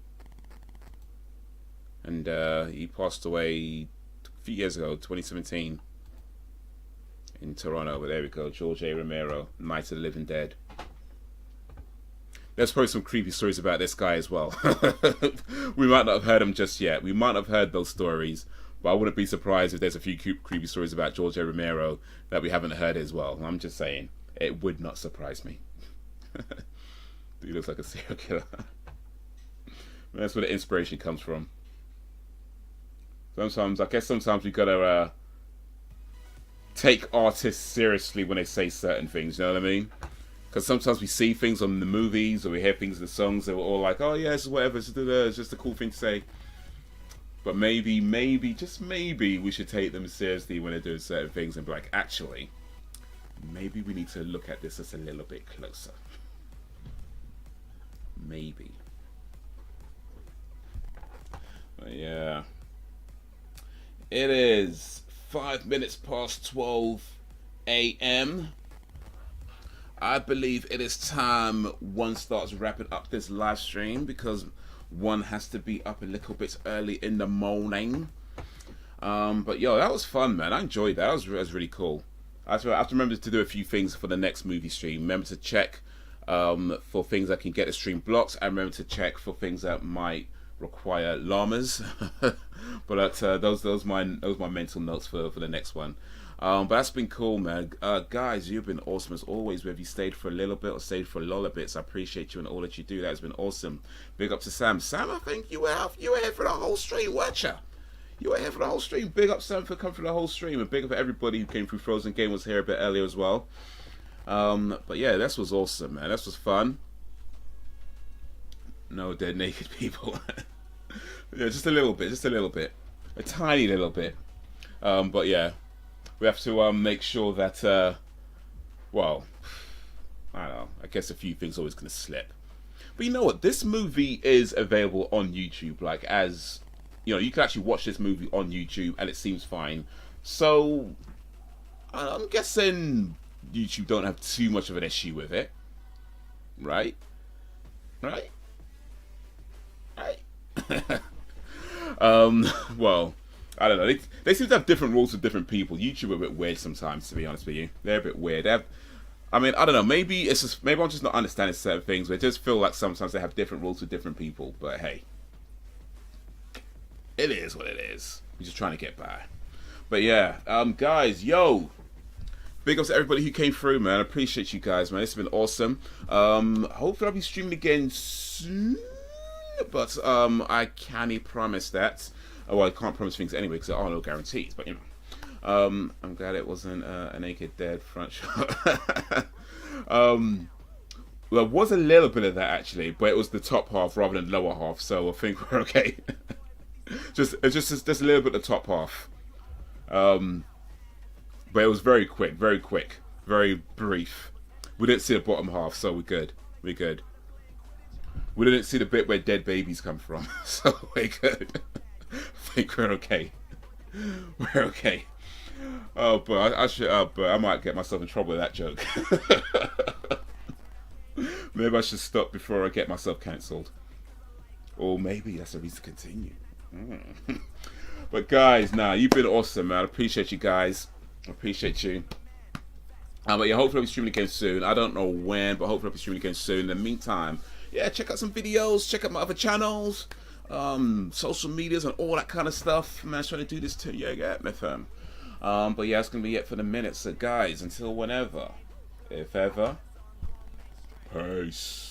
A: And he passed away a few years ago, 2017, in Toronto. But there we go, George A. Romero, Night of the Living Dead. There's probably some creepy stories about this guy as well. We might not have heard them just yet. We might not have heard those stories. But I wouldn't be surprised if there's a few creepy stories about George A. Romero that we haven't heard as well. I'm just saying, it would not surprise me. Dude looks like a serial killer. That's where the inspiration comes from. I guess sometimes we gotta take artists seriously when they say certain things, you know what I mean? Because sometimes we see things on the movies or we hear things in the songs that we're all like, oh yeah, it's whatever, it's just a cool thing to say. But maybe, just maybe, we should take them seriously when they're doing certain things and be like, actually, maybe we need to look at this just a little bit closer. Maybe. But yeah. It is 5 minutes past 12 a.m. I believe it is time one starts wrapping up this live stream because one has to be up a little bit early in the morning. But yo, that was fun, man. I enjoyed that. That was really cool. I have to remember to do a few things for the next movie stream. Remember to check for things that can get the stream blocked. And remember to check for things that might require llamas. But those my mental notes for the next one. But that's been cool, man. Guys, you've been awesome as always. Whether you stayed for a little bit or stayed for a lot of bits, I appreciate you and all that you do. That has been awesome. Big up to Sam. Sam, I think you were here for the whole stream, weren't you? You were here for the whole stream. Big up, Sam, for coming for the whole stream. And big up for everybody who came through Frozen Game, was here a bit earlier as well. But yeah, this was awesome, man. This was fun. No dead naked people. Yeah, just a little bit. A tiny little bit. But yeah. We have to make sure that, well, I don't know. I guess a few things are always going to slip. But you know what? This movie is available on YouTube. Like, as, you know, you can actually watch this movie on YouTube and it seems fine. So, I'm guessing YouTube don't have too much of an issue with it. Right? Well... I don't know. They seem to have different rules for different people. YouTube are a bit weird sometimes, to be honest with you. They're a bit weird. I mean, I don't know. Maybe it's just, maybe I'm just not understanding certain things. But I just feel like sometimes they have different rules with different people. But hey, it is what it is. We're just trying to get by. But yeah, guys, yo, big ups to everybody who came through, man. I appreciate you guys, man. It's been awesome. Hopefully I'll be streaming again soon. But I can't promise that. Oh, well, I can't promise things anyway because there are no guarantees. But you know, I'm glad it wasn't a naked dead front shot. There was a little bit of that actually, but it was the top half rather than lower half, so I think we're okay. just a little bit of the top half. But it was very quick, very brief. We didn't see the bottom half, so we're good. We're good. We didn't see the bit where dead babies come from, so we're good. I think we're okay. We're okay. Oh, but I might get myself in trouble with that joke. Maybe I should stop before I get myself cancelled. Or maybe that's a reason to continue. But guys, nah, you've been awesome, man. I appreciate you guys. I appreciate you. But yeah, hopefully I'll be streaming again soon. I don't know when, but hopefully I'll be streaming again soon. In the meantime, yeah, check out some videos, check out my other channels, social medias and all that kind of stuff. Man, trying to do this too. Yeah, get me, fam. But yeah, that's gonna be it for the minute. So guys, until whenever, if ever, peace.